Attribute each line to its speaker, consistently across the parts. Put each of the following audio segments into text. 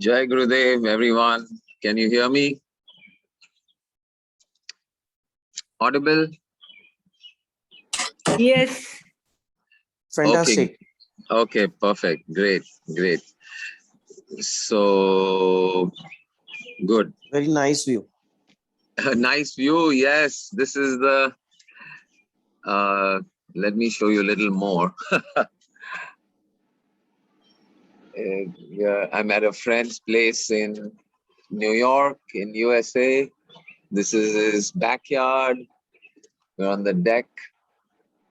Speaker 1: Jai Gurudev, everyone. Can you hear me? Audible?
Speaker 2: Yes.
Speaker 3: Fantastic.
Speaker 1: Okay, perfect. Great. So, good.
Speaker 3: Very nice view.
Speaker 1: Nice view. Yes, this is the, let me show you a little more. Yeah, I'm at a friend's place in New York, in USA. This is his backyard. We're on the deck,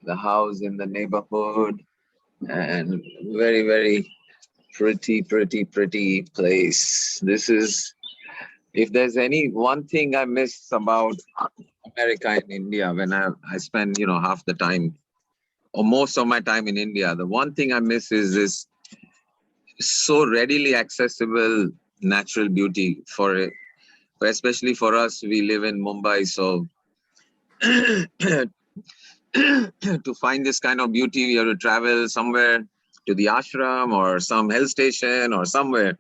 Speaker 1: the house in the neighborhood, and very pretty place. This is, if there's any one thing I miss about America and India, when I spend, half the time or most of my time in India, the one thing I miss is this so readily accessible natural beauty for it. Especially for us, we live in Mumbai, so to find this kind of beauty, we have to travel somewhere to the ashram or some hill station or somewhere.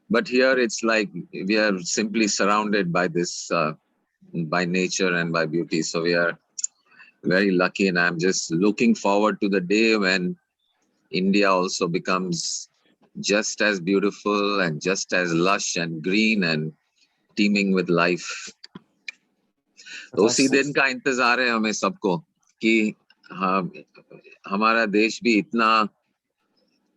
Speaker 1: But here it's like we are simply surrounded by this, by nature and by beauty. So we are very lucky, and I'm just looking forward to the day when India also becomes just as beautiful and just as lush and green and teeming with life. तो उसी दिन का इंतजार है हमें सबको कि हमारा देश भी इतना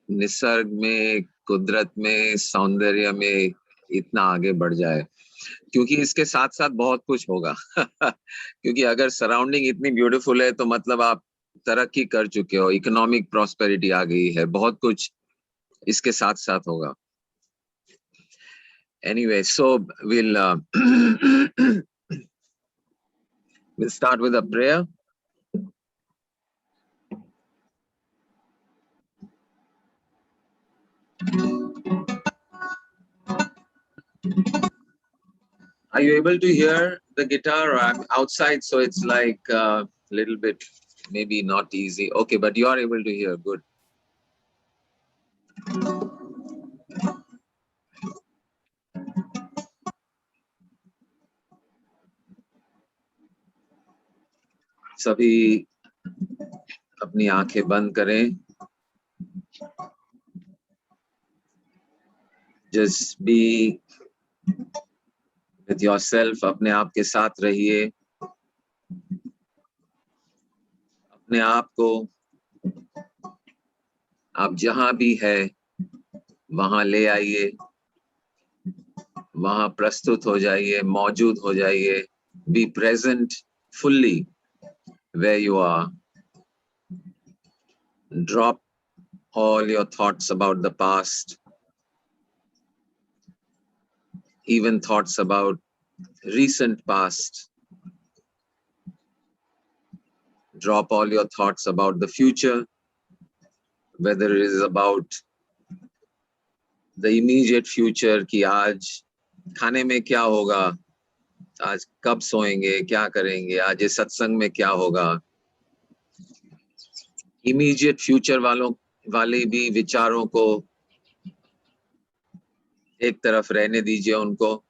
Speaker 1: निसर्ग में, कुदरत में, सौंदर्य में इतना आगे बढ़ जाए, क्योंकि इसके साथ साथ बहुत कुछ होगा। क्योंकि अगर सराउंडिंग इतनी ब्यूटीफुल है तो मतलब आप तरक्की कर चुके हो, इकोनॉमिक प्रॉस्पेरिटी आ गई है, बहुत कुछ इसके साथ साथ होगा। Anyway, so we'll start with a prayer. Are you able to hear the guitar? I'm outside, so it's like a little bit, maybe not easy. Okay, but you are able to hear. Good. सभी अपनी आंखें बंद करें. Just be with yourself. अपने आप के साथ रहिए. अपने आप को आप जहां भी है वहां ले आइए, वहां प्रस्तुत हो जाइए, मौजूद हो जाइए. Be present fully where you are. Drop all your thoughts about the past, even thoughts about recent past. Drop all your thoughts about the future, whether it is about the immediate future कि आज खाने में क्या होगा, आज कब सोएंगे, क्या करेंगे, आज ये सत्संग में क्या होगा. Immediate future वाले भी विचारों को एक तरफ रहने दीजिए उनको.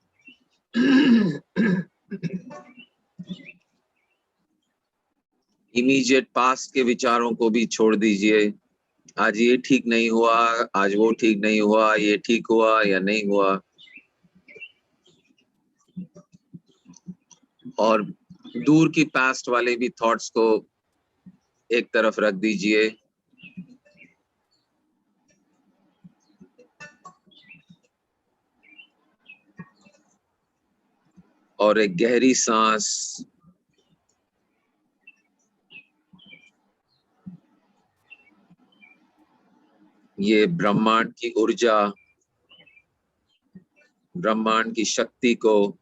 Speaker 1: Immediate past के विचारों को भी छोड़ दीजिए. आज ये ठीक नहीं हुआ, आज वो ठीक नहीं हुआ, ये ठीक हुआ या नहीं हुआ. और दूर की पास्ट वाले भी थॉट्स को एक तरफ रख दीजिए. और एक गहरी सांस ये ब्रह्मांड की ऊर्जा, ब्रह्मांड की शक्ति को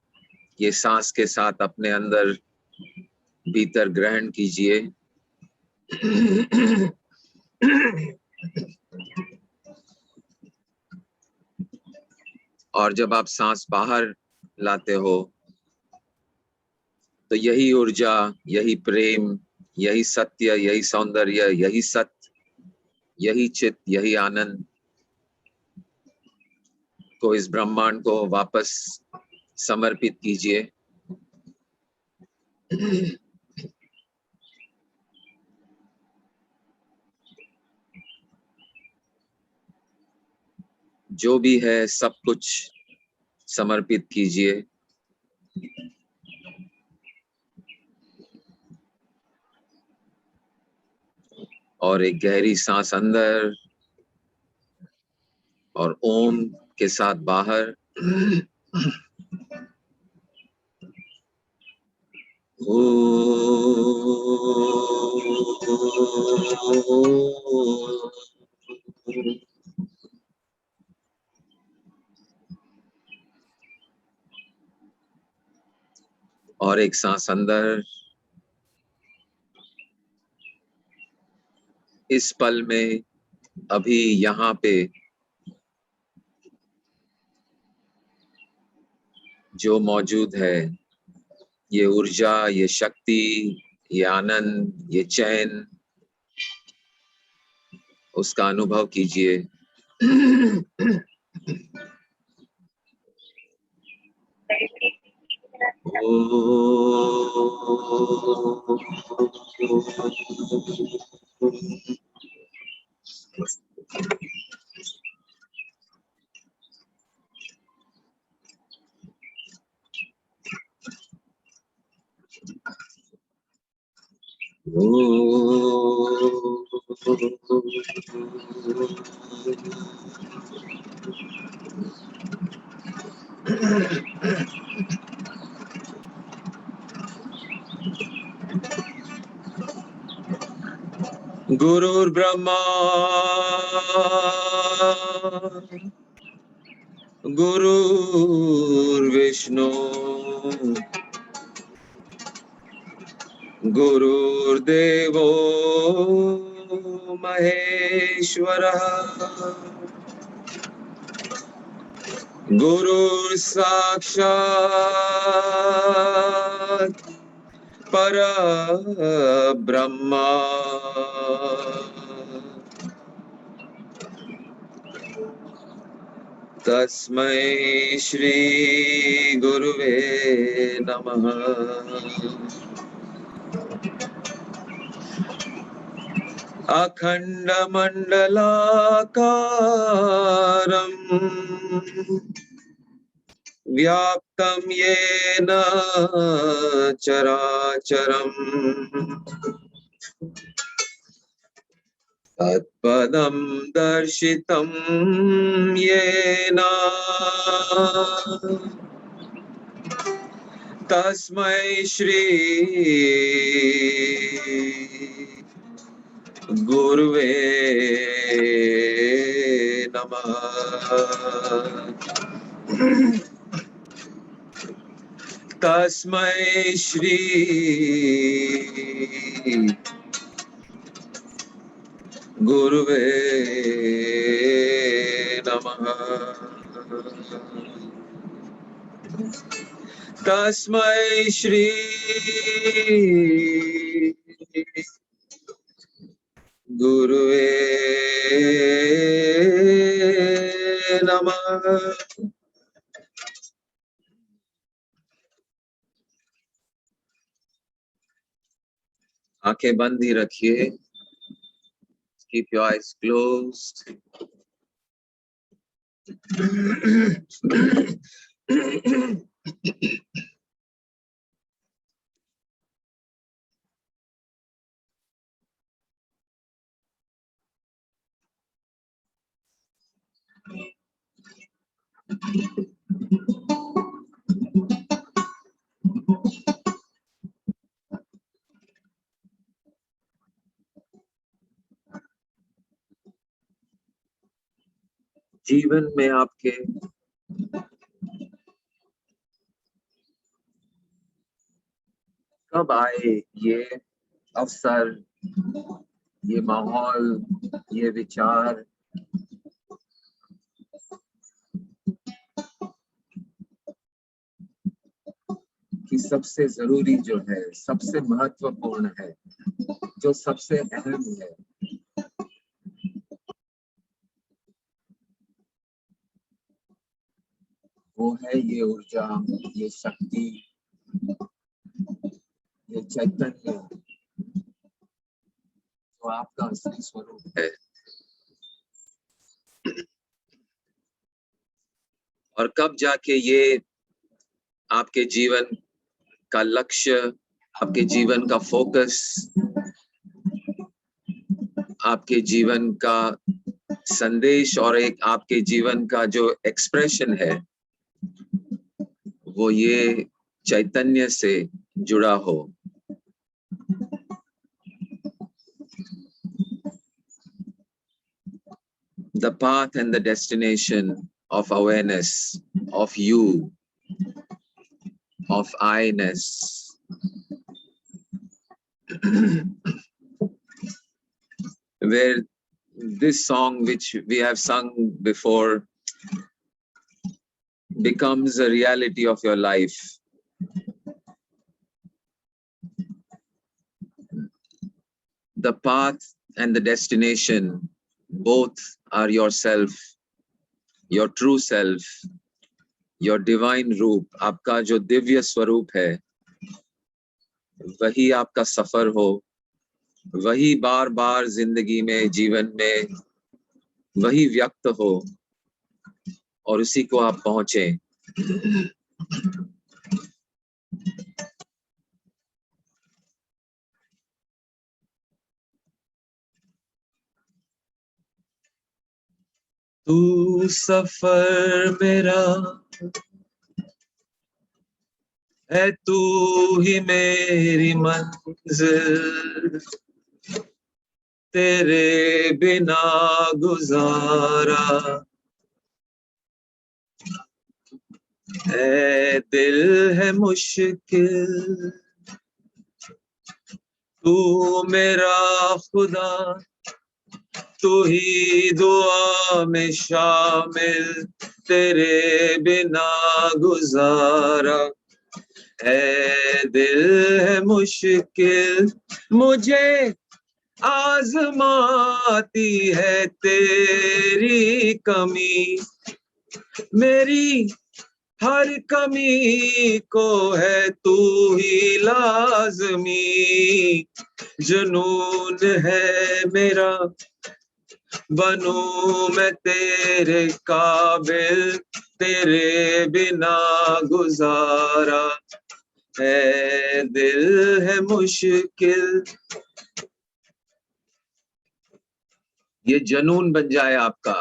Speaker 1: ये सांस के साथ अपने अंदर भीतर ग्रहण कीजिए. और जब आप सांस बाहर लाते हो तो यही ऊर्जा, यही प्रेम, यही सत्य, यही सौंदर्य, यही सत्य, यही चित, यही आनंद को, इस ब्रह्मांड को वापस समर्पित कीजिए। जो भी है सब कुछ समर्पित कीजिए। और एक गहरी सांस अंदर और ओम के साथ बाहर। और एक सांस अंदर। इस पल में, अभी यहाँ पे जो मौजूद है, ये ऊर्जा, ये शक्ति, ये आनंद, ये चैन, उसका अनुभव कीजिए। गुरुर्ब्रह्मा गुरुर्विष्णु गुरुर्देवो महेश्वरः गुरुर्साक्षात् परब्रह्मा तस्मै श्री गुरुवे नमः। अखण्डमण्डलाकारम् व्याप्तं येन चराचरम् तत्पदं दर्शितं येन तस्मै श्री गुरुवे नमः। तस्मै श्री गुरुवे नमः। तस्मै श्री गुरुवे नमः। आंखें बंद ही रखिए। Keep your eyes closed. जीवन में आपके कब आए ये अवसर, ये माहौल, ये विचार कि सबसे जरूरी जो है, सबसे महत्वपूर्ण है, जो सबसे अहम है, जो है ये ऊर्जा, ये शक्ति, ये चैतन्य जो आपका असली स्वरूप है, और कब जाके ये आपके जीवन का लक्ष्य, आपके जीवन का फोकस, आपके जीवन का संदेश और एक आपके जीवन का जो एक्सप्रेशन है वो ये चैतन्य से जुड़ा हो। The path and the destination of awareness, of you, of I-ness. Where this song, which we have sung before, becomes a reality of your life. The path and the destination, both are yourself, your true self, your divine रूप, आपका जो दिव्य स्वरूप है, वही आपका सफर हो, वही बार बार जिंदगी में, जीवन में वही व्यक्त हो और उसी को आप पहुंचे। तू सफर मेरा है, तू ही मेरी मंजिल, तेरे बिना गुजारा है दिल है मुश्किल, तू मेरा खुदा, तू ही दुआ में शामिल, तेरे बिना गुजारा है दिल है मुश्किल, मुझे आजमाती है तेरी कमी, मेरी हर कमी को है तू ही लाज़मी, जुनून है मेरा बनूं मैं तेरे काबिल, तेरे बिना गुजारा है दिल है मुश्किल। ये जनून बन जाए आपका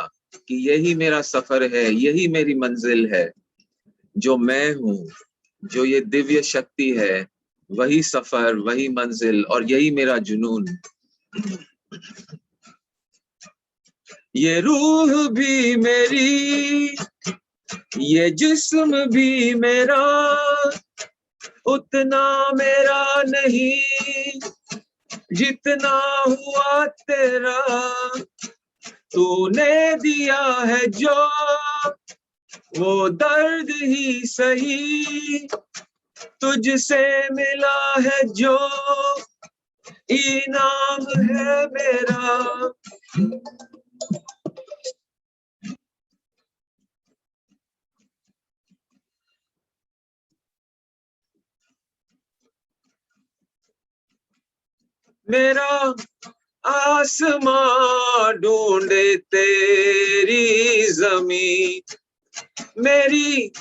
Speaker 1: कि यही मेरा सफर है, यही मेरी मंजिल है, जो मैं हूँ, जो ये दिव्य शक्ति है, वही सफर, वही मंजिल और यही मेरा जुनून। ये रूह भी मेरी, ये जिस्म भी मेरा, उतना मेरा नहीं जितना हुआ तेरा, तूने दिया है जो वो दर्द ही सही, तुझसे मिला है जो इनाम है मेरा। मेरा आसमां ढूंढे तेरी जमीन, मेरी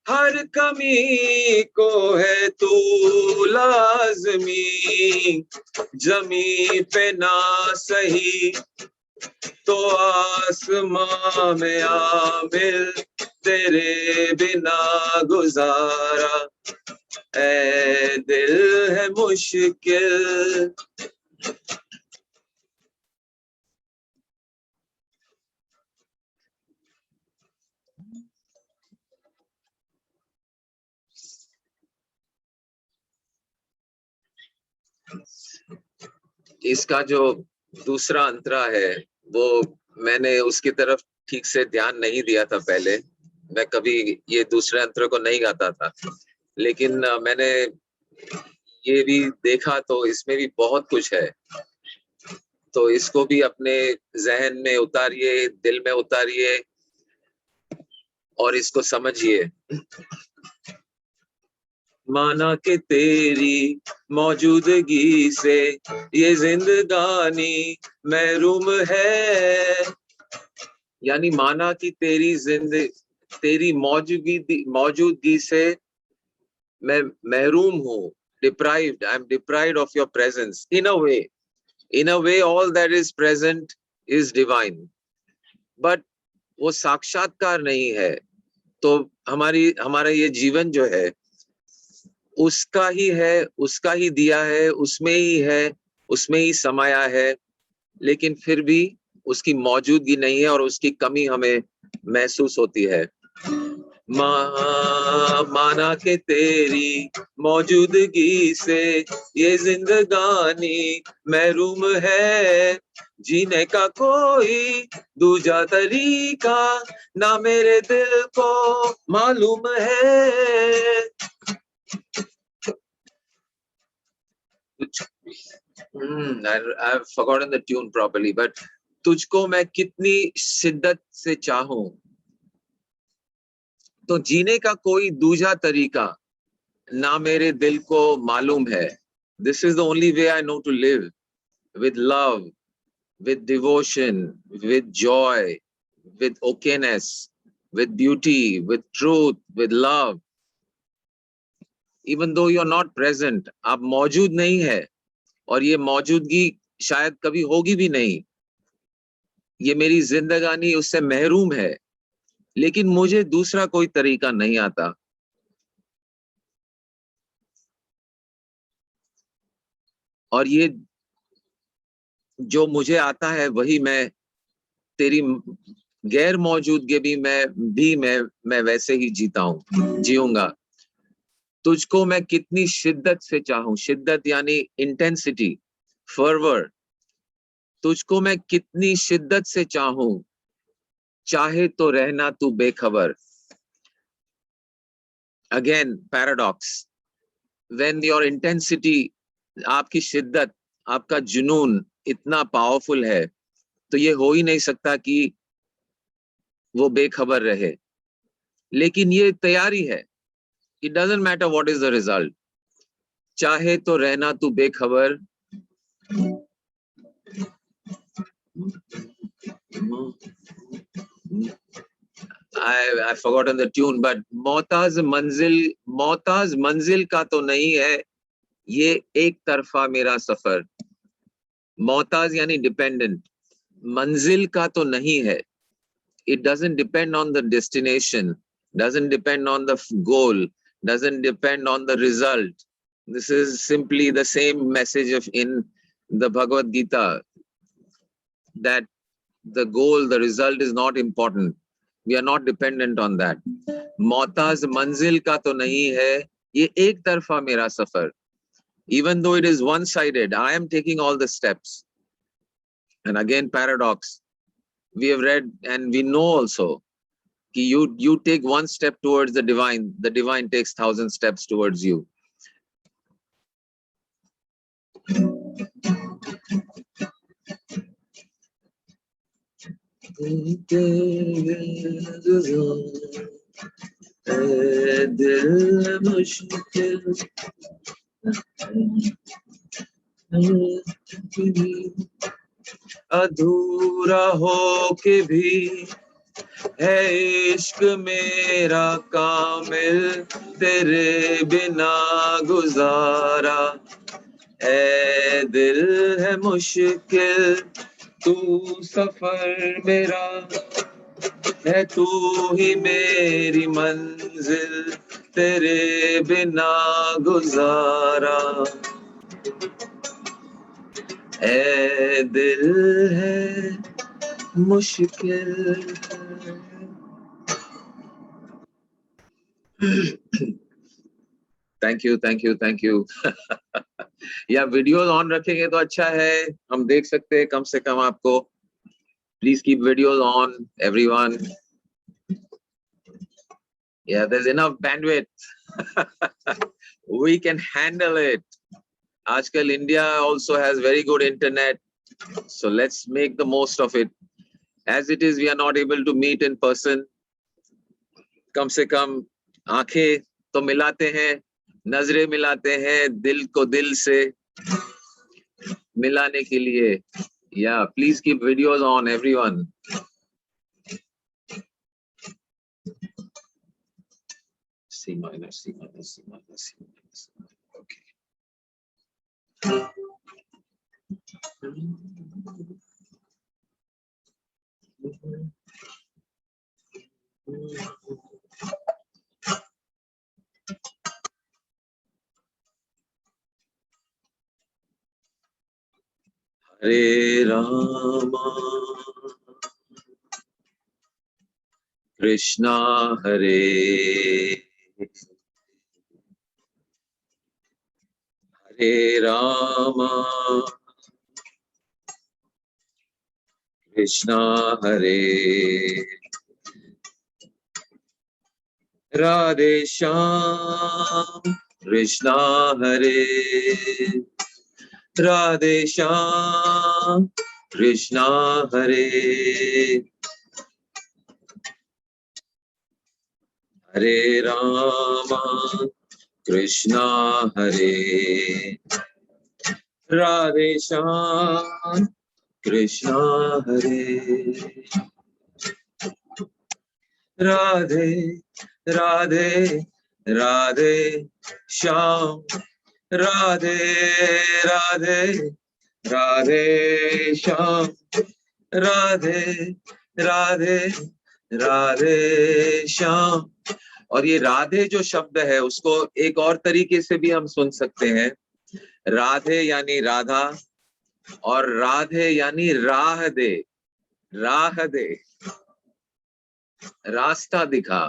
Speaker 1: हर कमी को है तू लाजमी, जमी पे ना सही तो आसमां में आमिल, तेरे बिना गुजारा ऐ दिल है मुश्किल। इसका जो दूसरा अंतरा है वो मैंने उसकी तरफ ठीक से ध्यान नहीं दिया था पहले, मैं कभी ये दूसरे अंतर को नहीं गाता था, लेकिन मैंने ये भी देखा तो इसमें भी बहुत कुछ है, तो इसको भी अपने जहन में उतारिए, दिल में उतारिए और इसको समझिए। माना कि तेरी मौजूदगी से ये जिंदगानी महरूम है, यानी माना कि तेरी मौजूदगी से मैं महरूम हूँ, deprived, I am deprived of your presence. In a way all that is present is divine, but वो साक्षात्कार नहीं है। तो हमारा ये जीवन जो है उसका ही है, उसका ही दिया है, उसमें ही है, उसमें ही समाया है, लेकिन फिर भी उसकी मौजूदगी नहीं है और उसकी कमी हमें महसूस होती है। माना के तेरी मौजूदगी से ये जिंदगानी महरूम है, जीने का कोई दूजा तरीका ना मेरे दिल को मालूम है। I've forgotten the tune properly, but तुझको मैं कितनी शिद्दत से चाहूं, तो जीने का कोई दूजा तरीका ना मेरे दिल को मालूम है। This is the only way I know to live, with love, with devotion, with joy, with okayness, with beauty, with truth, with love. Even though you're not present, आप मौजूद नहीं है और ये मौजूदगी शायद कभी होगी भी नहीं, ये मेरी जिंदगानी उससे महरूम है, लेकिन मुझे दूसरा कोई तरीका नहीं आता। और ये जो मुझे आता है वही मैं तेरी गैर मौजूदगी भी मैं वैसे ही जीता हूं, जीऊंगा। तुझको मैं कितनी शिद्दत से चाहूं, शिद्दत यानी इंटेंसिटी, फर्वर। तुझको मैं कितनी शिद्दत से चाहूं, चाहे तो रहना तू बेखबर। Again paradox, when your intensity, आपकी शिद्दत, आपका जुनून इतना पावरफुल है, तो ये हो ही नहीं सकता कि वो बेखबर रहे। लेकिन ये तैयारी है, it doesn't matter what is the result, चाहे तो रहना तू बेखबर। I've forgotten the tune, but मोहताज मंजिल का तो नहीं है ये एक तरफा मेरा सफर। मोहताज यानी डिपेंडेंट, मंजिल का तो नहीं है, it doesn't depend on the destination, doesn't depend on the goal, doesn't depend on the result. This is simply the same message of in the Bhagavad Gita, that the goal, the result is not important. We are not dependent on that. मोहताज मंजिल का तो नहीं है ये एक तरफा मेरा सफर. Even though it is one-sided, I am taking all the steps. And again, paradox. We have read and we know also that you take one step towards the divine takes 1,000 steps towards you. अधूरा हो के भी है इश्क मेरा कामिल, तेरे बिना गुजारा। ऐ दिल है मुश्किल तू सफर मेरा, है तू ही मेरी मंजिल, तेरे बिना गुजारा। ऐ दिल है मुश्किल। Thank you. या वीडियोस ऑन रखेंगे तो अच्छा है, हम देख सकते हैं कम से कम आपको। Please keep videos on everyone. Yeah, there's enough bandwidth. We can handle it. आजकल India also has very good internet, so let's make the most of it. As it is, we are not able to meet in person. कम से कम आंखें तो मिलाते हैं, नजरें मिलाते हैं, दिल को दिल से मिलाने के लिए. Yeah, please keep videos on, everyone. C minus, C minus, C minus, C minus. Okay. Hare Rama, Krishna Hare, Hare Rama, Krishna Hare, Radhe Shyam, Krishna Hare, Radhe Shyam, Krishna Hare, Hare Rama, Krishna Hare, Radhe Shyam, Krishna Hare, Radhe, Radhe, Radhe Shyam, Radhe, Radhe, Radhe Shyam, Radhe, Radhe, Radhe Shyam. और ये राधे जो शब्द है उसको एक और तरीके से भी हम सुन सकते हैं. राधे यानी राधा और राधे यानी राह दे, राह दे, रास्ता दिखा.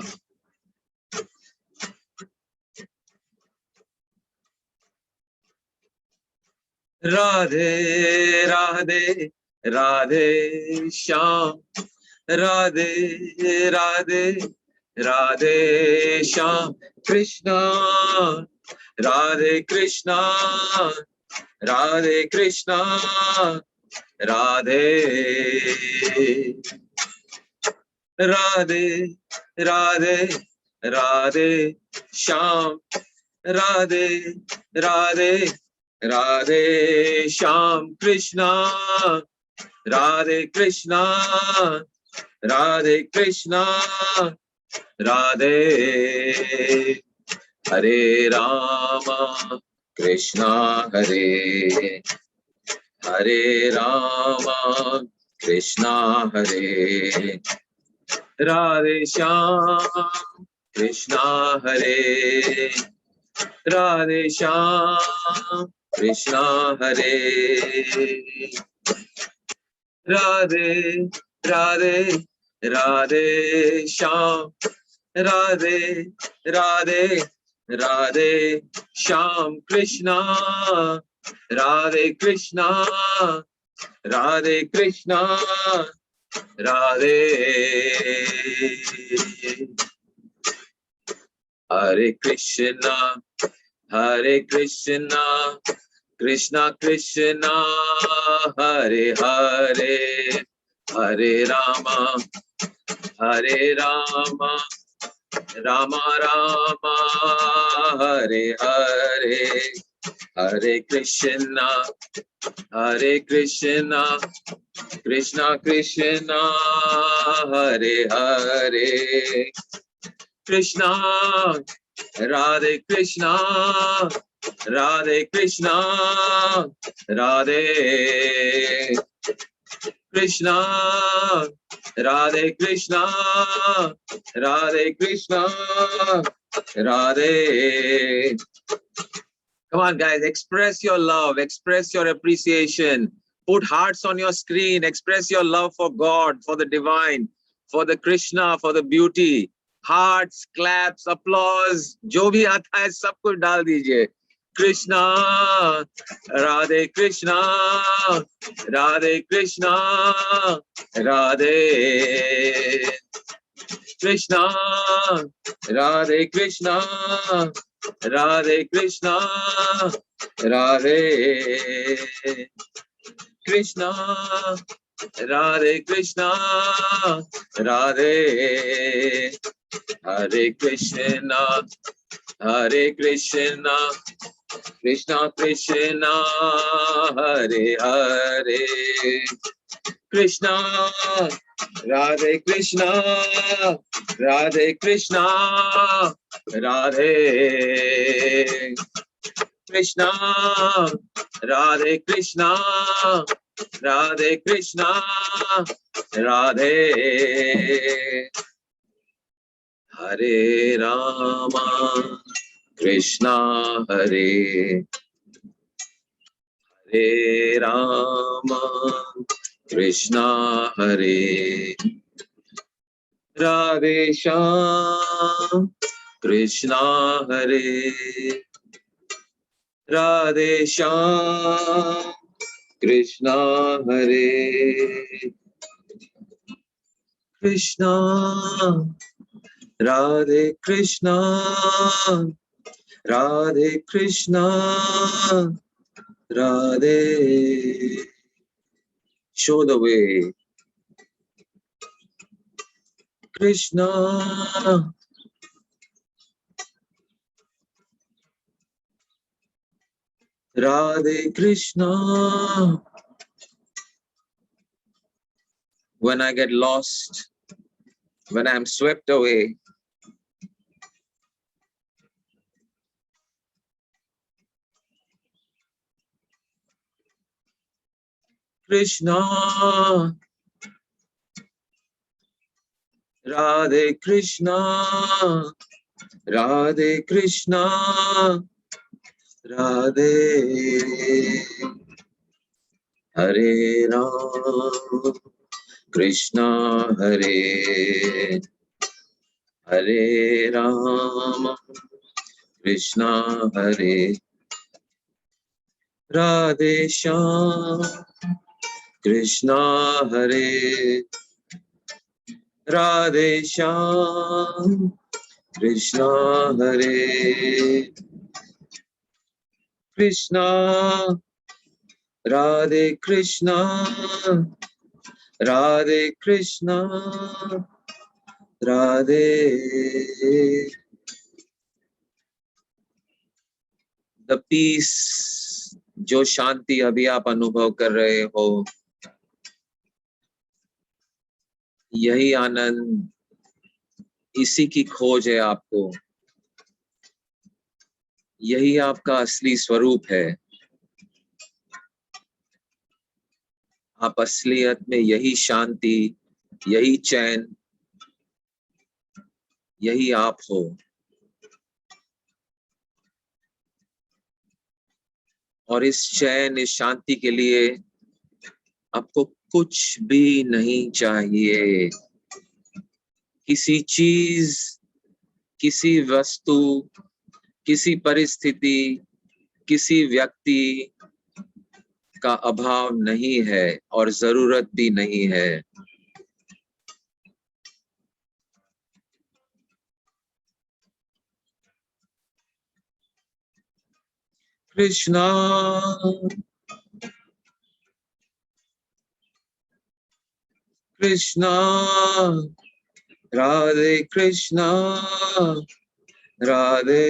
Speaker 1: राधे राधे राधे श्याम, राधे राधे राधे श्याम. कृष्णा राधे कृष्णा, राधे कृष्णा, राधे राधे राधे राधे श्याम, राधे राधे राधे श्याम. कृष्णा राधे कृष्णा, राधे कृष्णा, राधे. हरे रामा कृष्णा हरे, हरे रामा कृष्णा हरे, राधे श्याम कृष्णा हरे, राधे श्याम कृष्णा हरे, राधे राधे राधे श्याम, राधे राधे राधे श्याम. कृष्णा राधे कृष्णा, राधे कृष्णा, राधे. हरे कृष्णा, हरे कृष्णा, कृष्णा कृष्णा, हरे हरे, हरे रामा, हरे रामा, रामा रामा, हरे हरे. हरे Krishna, Krishna Krishna, Hare Hare. Krishna Radhe Krishna, Radhe Krishna, Radhe Krishna, Radhe Krishna, Radhe Krishna, Radhe. Come on guys, express your love, express your appreciation, put hearts on your screen, express your love for God, for the divine, for the Krishna, for the beauty. Hearts, claps, applause, जो भी आता है सब कुछ डाल दीजिए. Krishna Radhe Krishna, Radhe Krishna, Radhe Krishna, Radhe Krishna, Radhe Krishna, Radhe Krishna, Radhe Krishna, Radhe, Hare Krishna, Hare Krishna, Krishna Krishna, Hare Hare, Krishna, Radhe Krishna, Radhe Krishna, Radhe Krishna, Radhe Krishna, Radhe Krishna, Radhe Hare Rama, Krishna Hare, Hare Rama, Krishna Hare, Radhe Shyam, Krishna Hare, Radhe Shyam, Krishna Hare, Krishna, Radhe Krishna, Radhe Krishna, Radhe. Show the way. Krishna, Radhe Krishna. When I get lost, when I'm swept away, Krishna, Radhe Krishna, Radhe Krishna, Radhe Hare Ram, Krishna Hare, Hare Ram, Krishna Hare, Radhe Shyam, Krishna Hare, Radhe Shyam, Krishna Hare, Krishna, Radhe Krishna, Radhe Krishna, Radhe. The peace, जो शांति अभी आप अनुभव कर रहे हो, यही आनंद, इसी की खोज है आपको, यही आपका असली स्वरूप है। आप असलियत में यही शांति, यही चैन, यही आप हो। और इस चैन, इस शांति के लिए आपको कुछ भी नहीं चाहिए। किसी चीज, किसी वस्तु, किसी परिस्थिति, किसी व्यक्ति का अभाव नहीं है और जरूरत भी नहीं है। Krishna, Krishna, Radhe Krishna, Radhe.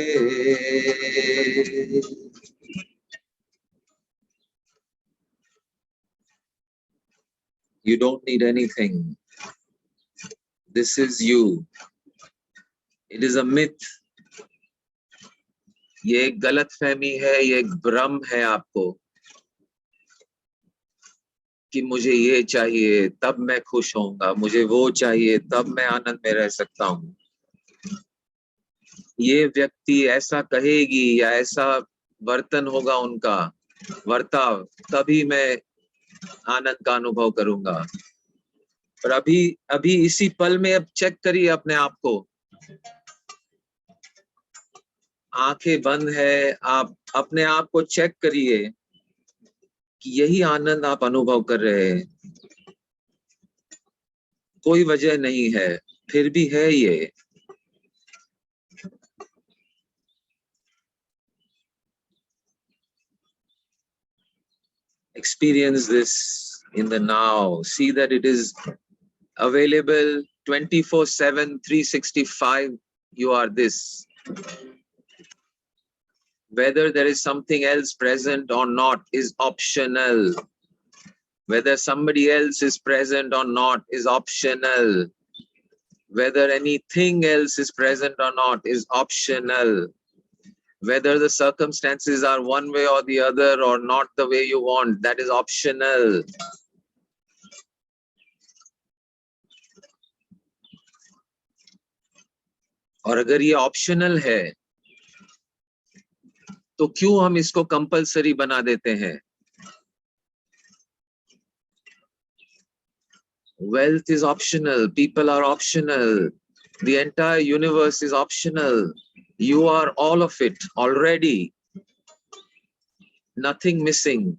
Speaker 1: You don't need anything. This is you. It is a myth. ये एक गलत फहमी है, ये एक भ्रम है आपको कि मुझे ये चाहिए तब मैं खुश होऊंगा, मुझे वो चाहिए तब मैं आनंद में रह सकता हूँ, ये व्यक्ति ऐसा कहेगी या ऐसा वर्तन होगा उनका वर्ताव, तभी मैं आनंद का अनुभव करूंगा। पर अभी इसी पल में अब चेक करिए अपने आप को, आंखें बंद है, आप अपने आप को चेक करिए कि यही आनंद आप अनुभव कर रहे हैं। कोई वजह नहीं है, फिर भी है ये। Experience this in the now. See that it is available 24/7, 365. You are this. Whether there is something else present or not is optional. Whether somebody else is present or not is optional. Whether anything else is present or not is optional. Whether the circumstances are one way or the other or not the way you want, that is optional. और अगर ये optional है तो क्यों हम इसको compulsory बना देते हैं? Wealth is optional, people are optional, the entire universe is optional. You are all of it already, nothing missing.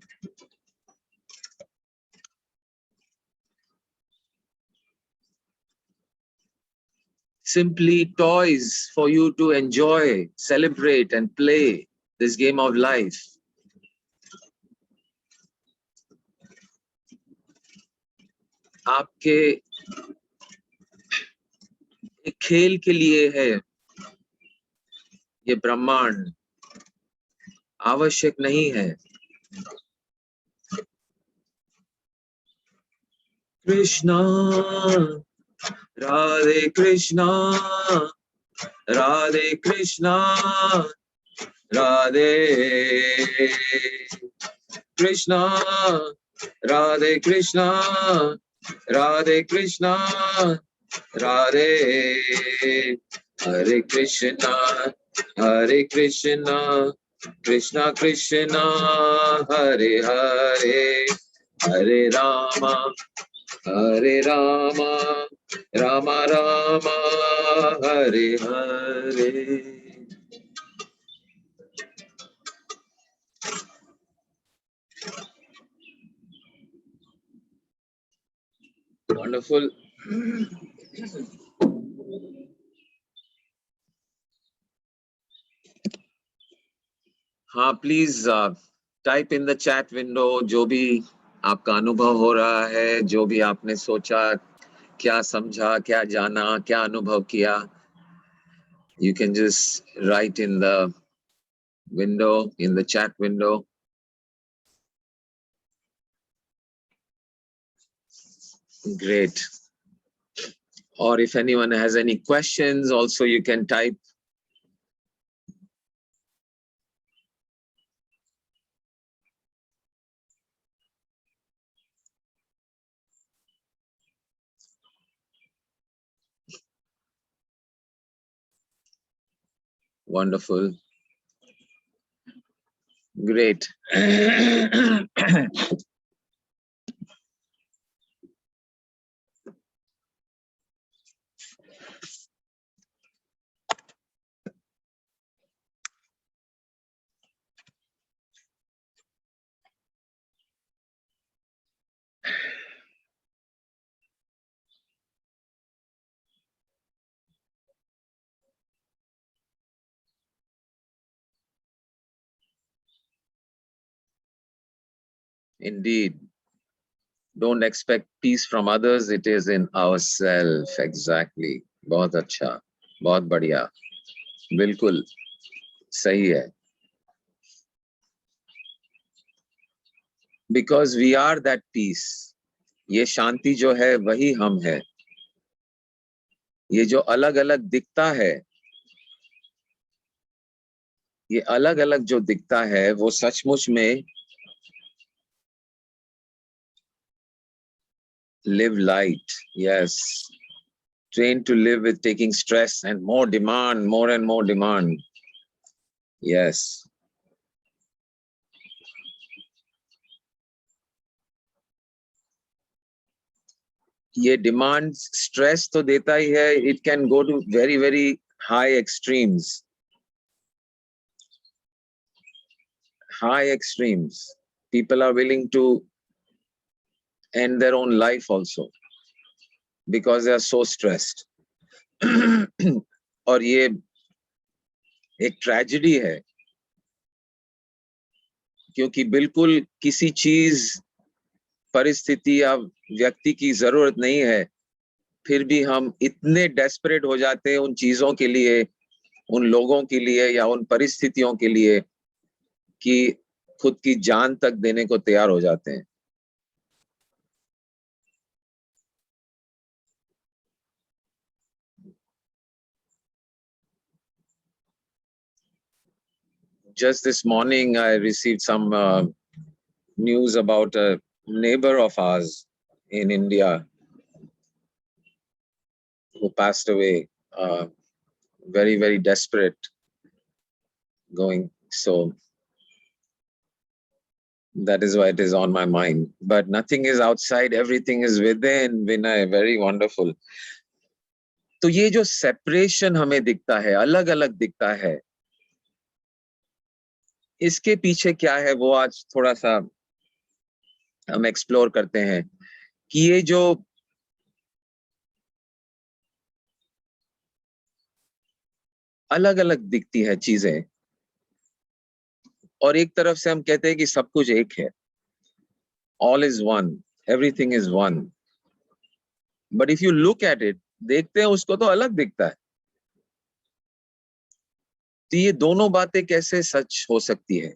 Speaker 1: Simply toys for you to enjoy, celebrate and play this game of life. आपके एक खेल के लिए है ये ब्रह्मांड, आवश्यक नहीं है। कृष्णा राधे कृष्णा, राधे कृष्णा, राधे कृष्णा, राधे कृष्णा, राधे कृष्णा, राधे हरे कृष्णा, हरे कृष्णा, कृष्णा कृष्णा, हरे हरे, हरे रामा, हरे रामा, रामा रामा, हरे हरे. Wonderful. हाँ, please type in the chat window जो भी आपका अनुभव हो रहा है, जो भी आपने सोचा, क्या समझा, क्या जाना, क्या अनुभव किया. You can just write in the window, in the chat window. Great. Or if anyone has any questions, also you can type. Wonderful. Great. Indeed. Don't expect peace from others, it is in ourselves. Exactly. बहुत अच्छा, बहुत बढ़िया, बिल्कुल सही है. Because we are that peace. ये शांति जो है वही हम है. ये जो अलग अलग दिखता है, ये अलग अलग जो दिखता है वो सचमुच में live light. Yes. Trained to live with taking stress and more demand, more and more demand. Yes. ये demand stress तो देता ही है. It can go to very, very high extremes. High extremes. People are willing to end their own life also because they are so stressed. और ये एक tragedy है क्योंकि बिल्कुल किसी चीज परिस्थिति या व्यक्ति की जरूरत नहीं है, फिर भी हम इतने डेस्परेट हो जाते हैं उन चीजों के लिए, उन लोगों के लिए या उन परिस्थितियों के लिए कि खुद की जान तक देने को तैयार हो जाते हैं। Just this morning, I received some news about a neighbor of ours in India who passed away, very, very desperate going. So that is why it is on my mind. But nothing is outside, everything is within. Vinay, very wonderful. तो ये जो separation हमें दिखता है, अलग अलग दिखता है, इसके पीछे क्या है वो आज थोड़ा सा हम एक्सप्लोर करते हैं कि ये जो अलग अलग दिखती है चीजें, और एक तरफ से हम कहते हैं कि सब कुछ एक है, all is one, everything is one, but if you look at it, देखते हैं उसको तो अलग दिखता है। तो ये दोनों बातें कैसे सच हो सकती है?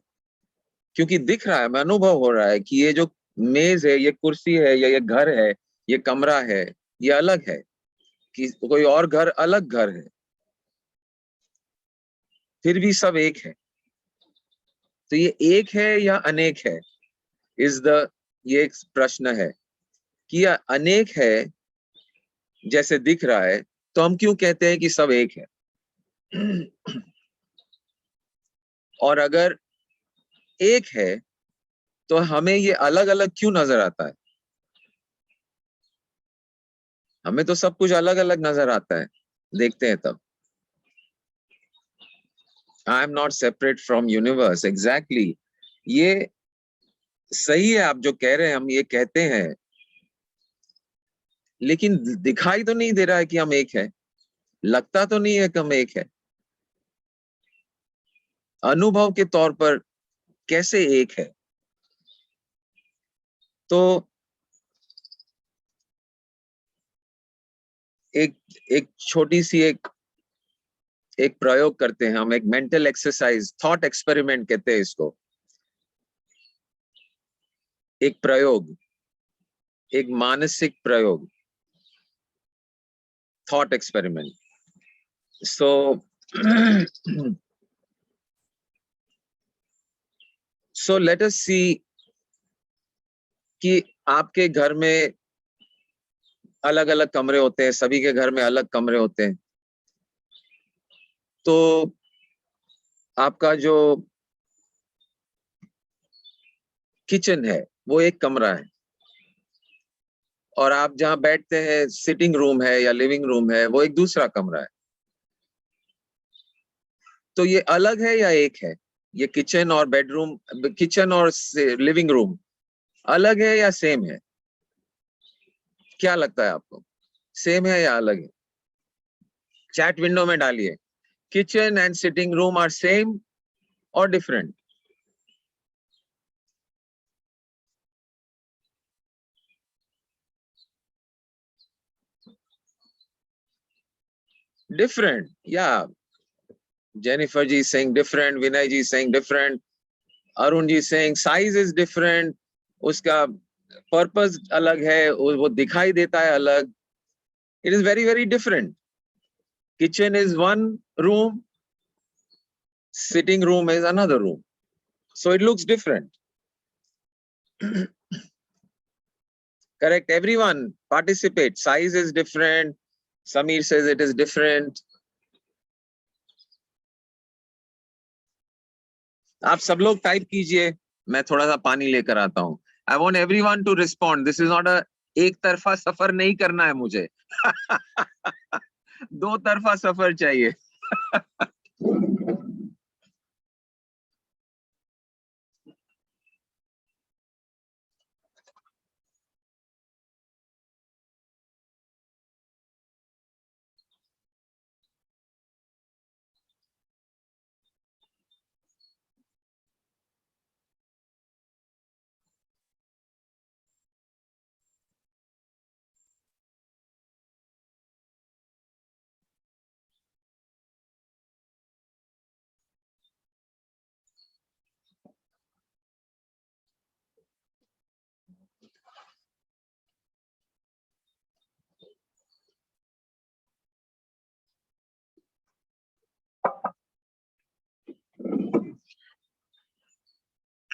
Speaker 1: क्योंकि दिख रहा है, मैं अनुभव हो रहा है कि ये जो मेज है, ये कुर्सी है, या ये घर है, ये कमरा है, ये अलग है, कि कोई और घर अलग घर है, फिर भी सब एक है। तो ये एक है या अनेक है, ये एक प्रश्न है कि यह अनेक है जैसे दिख रहा है, तो हम क्यों कहते हैं कि सब एक है? और अगर एक है तो हमें ये अलग अलग क्यों नजर आता है? हमें तो सब कुछ अलग अलग नजर आता है, देखते हैं तब। I am not separate from universe, exactly. ये सही है आप जो कह रहे हैं, हम ये कहते हैं, लेकिन दिखाई तो नहीं दे रहा है कि हम एक है, लगता तो नहीं है कि हम एक है। अनुभव के तौर पर कैसे एक है? तो एक एक छोटी सी एक प्रयोग करते हैं हम, एक मेंटल एक्सरसाइज, थॉट एक्सपेरिमेंट कहते हैं इसको। एक प्रयोग, एक मानसिक प्रयोग, थॉट एक्सपेरिमेंट। सो सो लेट अस सी कि आपके घर में अलग अलग कमरे होते हैं, सभी के घर में अलग कमरे होते हैं। तो आपका जो किचन है वो एक कमरा है, और आप जहां बैठते हैं, सिटिंग रूम है या लिविंग रूम है, वो एक दूसरा कमरा है। तो ये अलग है या एक है? ये किचन और बेडरूम, किचन और लिविंग रूम अलग है या सेम है? क्या लगता है आपको, सेम है या अलग है? चैट विंडो में डालिए, kitchen and sitting room are same और डिफरेंट? डिफरेंट, या Jennifer ji saying different, Vinay ji saying different, Arun ji saying size is different, उसका पर्पस अलग है, वो दिखाई देता है अलग। It is very very different. Kitchen is one room, sitting room is another room, so it looks different. Correct, everyone participate. Size is different. Samir says it is different. आप सब लोग टाइप कीजिए, मैं थोड़ा सा पानी लेकर आता हूँ। I want every one two respond, this is not a एक तरफा सफर नहीं करना है मुझे। दो तरफा सफर चाहिए।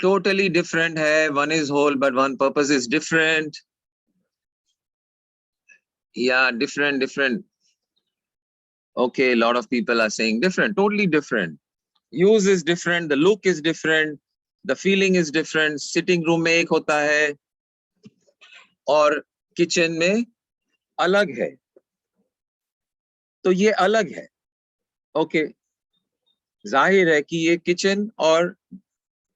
Speaker 1: totally different hai. One is whole, but one purpose is different. Yeah, different. Okay, a lot of people are saying different, totally different. Use is different, the look is different, the feeling is different. Sitting room में एक होता है और kitchen में अलग है, तो ये अलग है. ओके, जाहिर है कि ये किचन और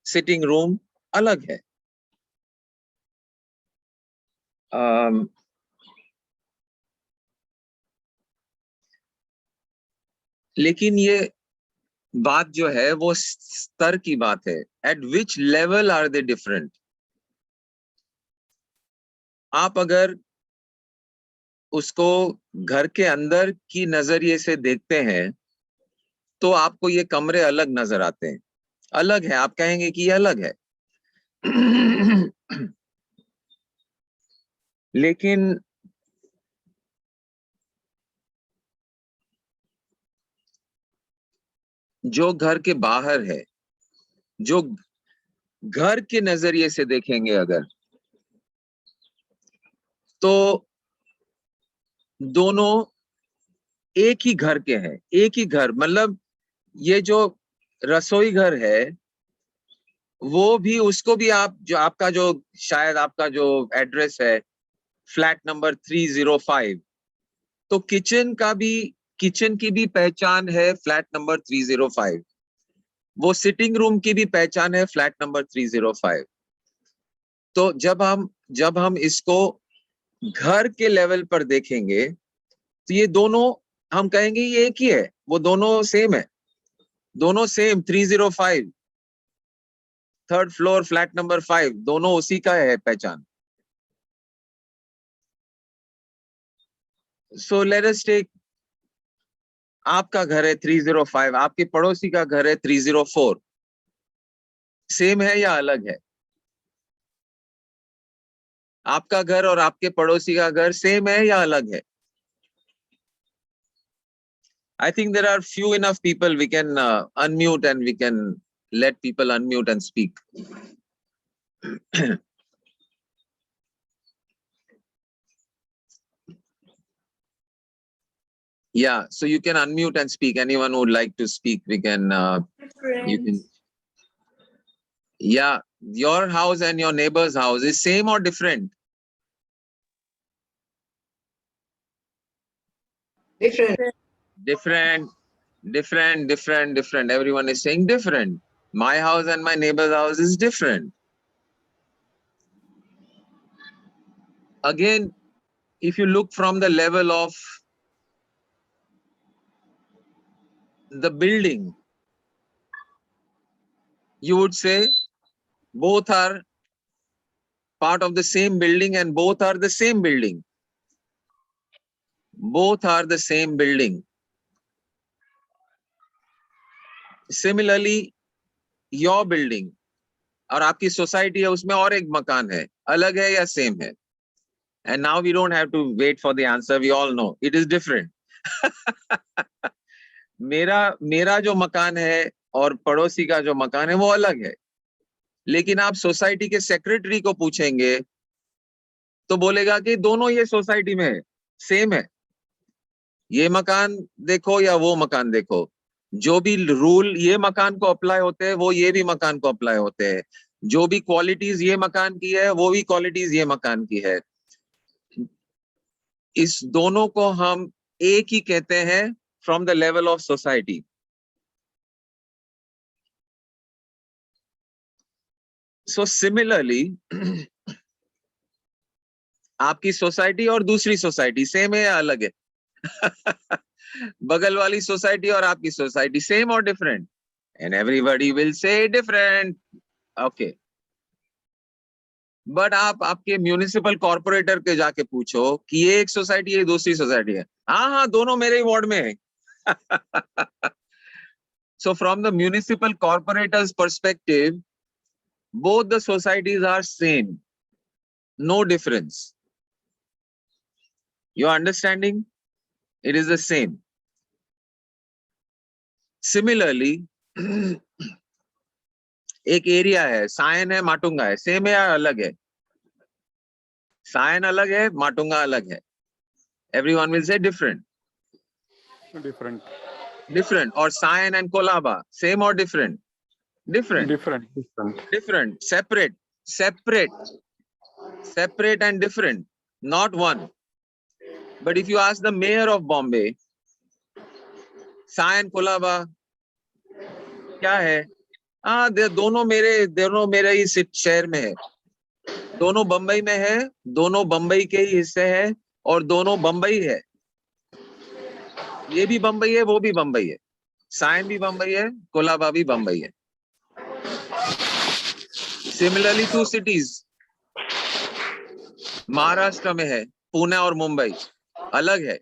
Speaker 1: सिटिंग रूम अलग है. लेकिन ये बात जो है वो स्तर की बात है. At which level are they different. आप अगर उसको घर के अंदर की नजरिए से देखते हैं तो आपको ये कमरे अलग नजर आते हैं. अलग है, आप कहेंगे कि ये अलग है. लेकिन जो घर के बाहर है, जो घर के नजरिए से देखेंगे अगर, तो दोनों एक ही घर के हैं. एक ही घर, मतलब ये जो रसोई घर है वो भी, उसको भी आप जो आपका जो शायद आपका जो एड्रेस है फ्लैट नंबर 305, तो किचन का भी, किचन की भी पहचान है फ्लैट नंबर 305. वो सिटिंग रूम की भी पहचान है फ्लैट नंबर 305. तो जब हम इसको घर के लेवल पर देखेंगे तो ये दोनों, हम कहेंगे ये एक ही है, वो दोनों सेम है, दोनों same 305 third floor flat number 5, दोनों उसी का है पहचान. सो लेट अस टेक, आपका घर है 305, आपके पड़ोसी का घर है 304. सेम है या अलग है? आपका घर और आपके पड़ोसी का घर सेम है या अलग है? I think there are few enough people. We can unmute and we can let people unmute and speak. Yeah, so you can unmute and speak. Anyone who would like to speak, we can, you can. Yeah, your house and your neighbor's house is same or different? Different. Everyone is saying different. My house and my neighbor's house is different. Again, if you look from the level of the building, you would say both are part of the same building and both are the same building. Both are the same building. Similarly, your building और आपकी society है, उसमें और एक मकान है, अलग है या सेम है? And now we don't have to wait for the answer. We all know it is different. मेरा जो मकान है और पड़ोसी का जो मकान है वो अलग है. लेकिन आप सोसाइटी के सेक्रेटरी को पूछेंगे तो बोलेगा कि दोनों ये सोसाइटी में है, सेम है. ये मकान देखो या वो मकान देखो, जो भी रूल ये मकान को अप्लाई होते हैं वो ये भी मकान को अप्लाई होते हैं. जो भी क्वालिटीज ये मकान की है वो भी क्वालिटीज ये मकान की है. इस दोनों को हम एक ही कहते हैं from the level of society. So similarly आपकी सोसाइटी और दूसरी सोसाइटी सेम है या अलग है? बगल वाली सोसाइटी और आपकी सोसाइटी सेम और different? And everybody will say different. Okay, but आप आपके म्यूनिसिपल कॉर्पोरेटर के जाके पूछो कि ये एक सोसाइटी है, दूसरी सोसाइटी है. हाँ, दोनों मेरे ही वार्ड में है. So from the municipal corporator's perspective, both the societies are same, no difference. You are understanding? It is the same. Similarly, एक एरिया है, सायन है, माटुंगा है, सेम है या अलग है? सायन अलग है, माटुंगा अलग है. Everyone will say different.
Speaker 2: Different.
Speaker 1: Different. Or Sayan and Kolaba, same or different? Different.
Speaker 2: Different. Different.
Speaker 1: Different. Separate. Separate. Separate and different. Not one. But if you ask the mayor of Bombay, Sayan Kolaba, क्या है? हाँ, दोनों मेरे ही शहर में है. दोनों बंबई में है, दोनों बंबई के ही हिस्से है, और दोनों बंबई है. ये भी बंबई है, वो भी बंबई है. सायन भी बंबई है, कोलाबा भी बंबई है. Similarly, two cities, महाराष्ट्र में है, पुणे और मुंबई, अलग है.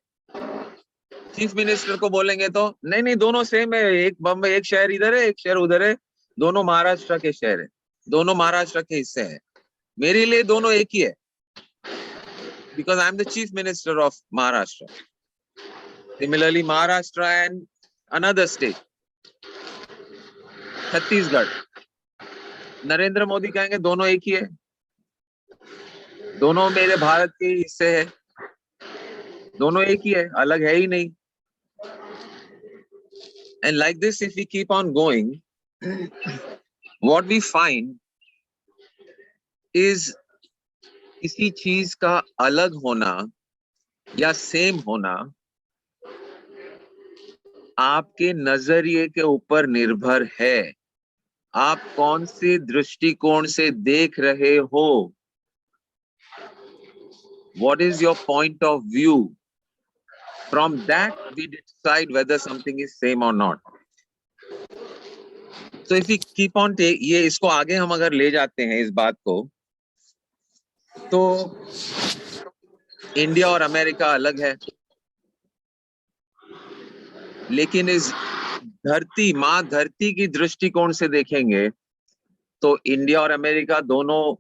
Speaker 1: चीफ मिनिस्टर को बोलेंगे तो नहीं, दोनों सेम है. एक बम्बई, एक शहर इधर है, एक शहर उधर है. दोनों महाराष्ट्र के शहर है, दोनों महाराष्ट्र के हिस्से हैं. मेरे लिए दोनों एक ही है, because I am the chief minister of Maharashtra. Similarly, Maharashtra and another state, Chhattisgarh, Narendra Modi कहेंगे दोनों एक ही है, दोनों मेरे भारत के हिस्से है, दोनों एक ही है, अलग है ही नहीं. And like this, if we keep on going, what we find is किसी चीज का अलग होना या सेम होना आपके नजरिए के ऊपर निर्भर है. आप कौन से दृष्टिकोण से देख रहे हो? What is your point of view? From that we decide whether something is same or not. So if we keep on ये इसको आगे हम अगर ले जाते हैं इस बात को, तो इंडिया और अमेरिका अलग है, लेकिन इस धरती, माँ धरती की दृष्टिकोण से देखेंगे तो इंडिया और अमेरिका दोनों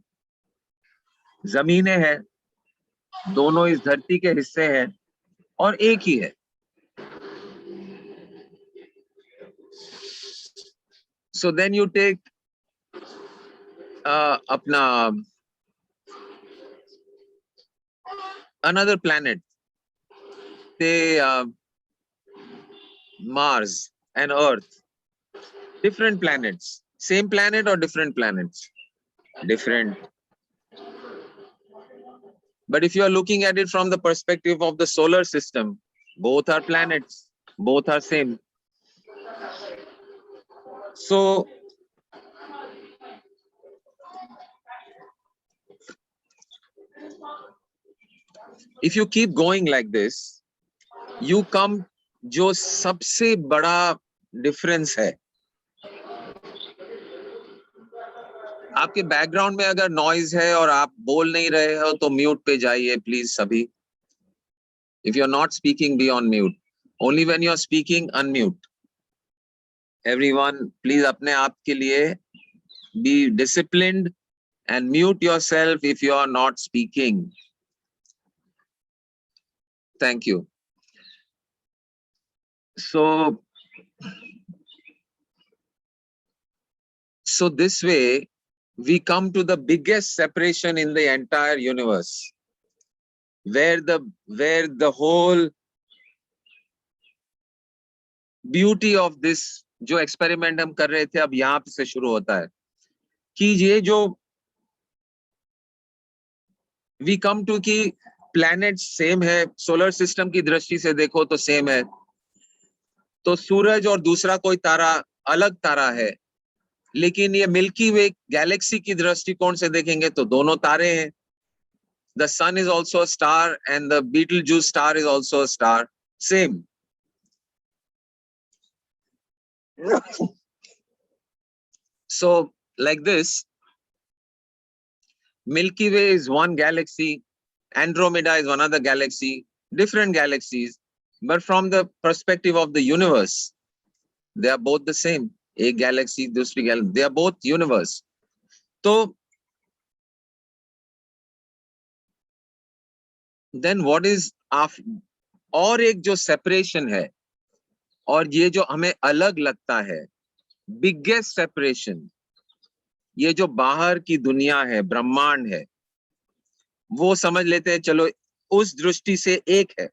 Speaker 1: जमीनें हैं, दोनों इस धरती के हिस्से हैं और एक ही है. So then you take अपना another planet, say Mars and Earth, different planets, same planet or different planets? Different. But if you are looking at it from the perspective of the solar system, both are planets, both are same. So if you keep going like this, you come, जो सबसे बड़ा difference है, आपके background में अगर noise है और आप बोल नहीं रहे हो तो म्यूट पे जाइए प्लीज सभी. If you are not speaking, be on mute. Only when you are speaking, unmute. Everyone, please अपने आप के लिए be disciplined and mute yourself if you are not speaking. Thank you. So this way we come to the biggest separation in the entire universe, where the whole beauty of this जो experiment हम कर रहे थे अब यहाँ से शुरू होता है कि ये जो वी कम टू कि प्लैनेट सेम है, सोलर सिस्टम की दृष्टि से देखो तो सेम है, तो सूरज और दूसरा कोई तारा अलग तारा है, लेकिन ये मिल्की वे गैलेक्सी की दृष्टिकोण से देखेंगे तो दोनों तारे हैं. The sun is also a star and the Betelgeuse star is also a star. Same. So like this, Milky Way is one galaxy, Andromeda is another galaxy, different galaxies, but from the perspective of the universe, they are both the same. A galaxy, दूसरी galaxy, they are both universe. So then what is after, और एक जो separation है और ये जो हमें अलग लगता है, biggest separation ये जो बाहर की दुनिया है, ब्रह्मांड है, वो समझ लेते हैं चलो उस दृष्टि से एक है।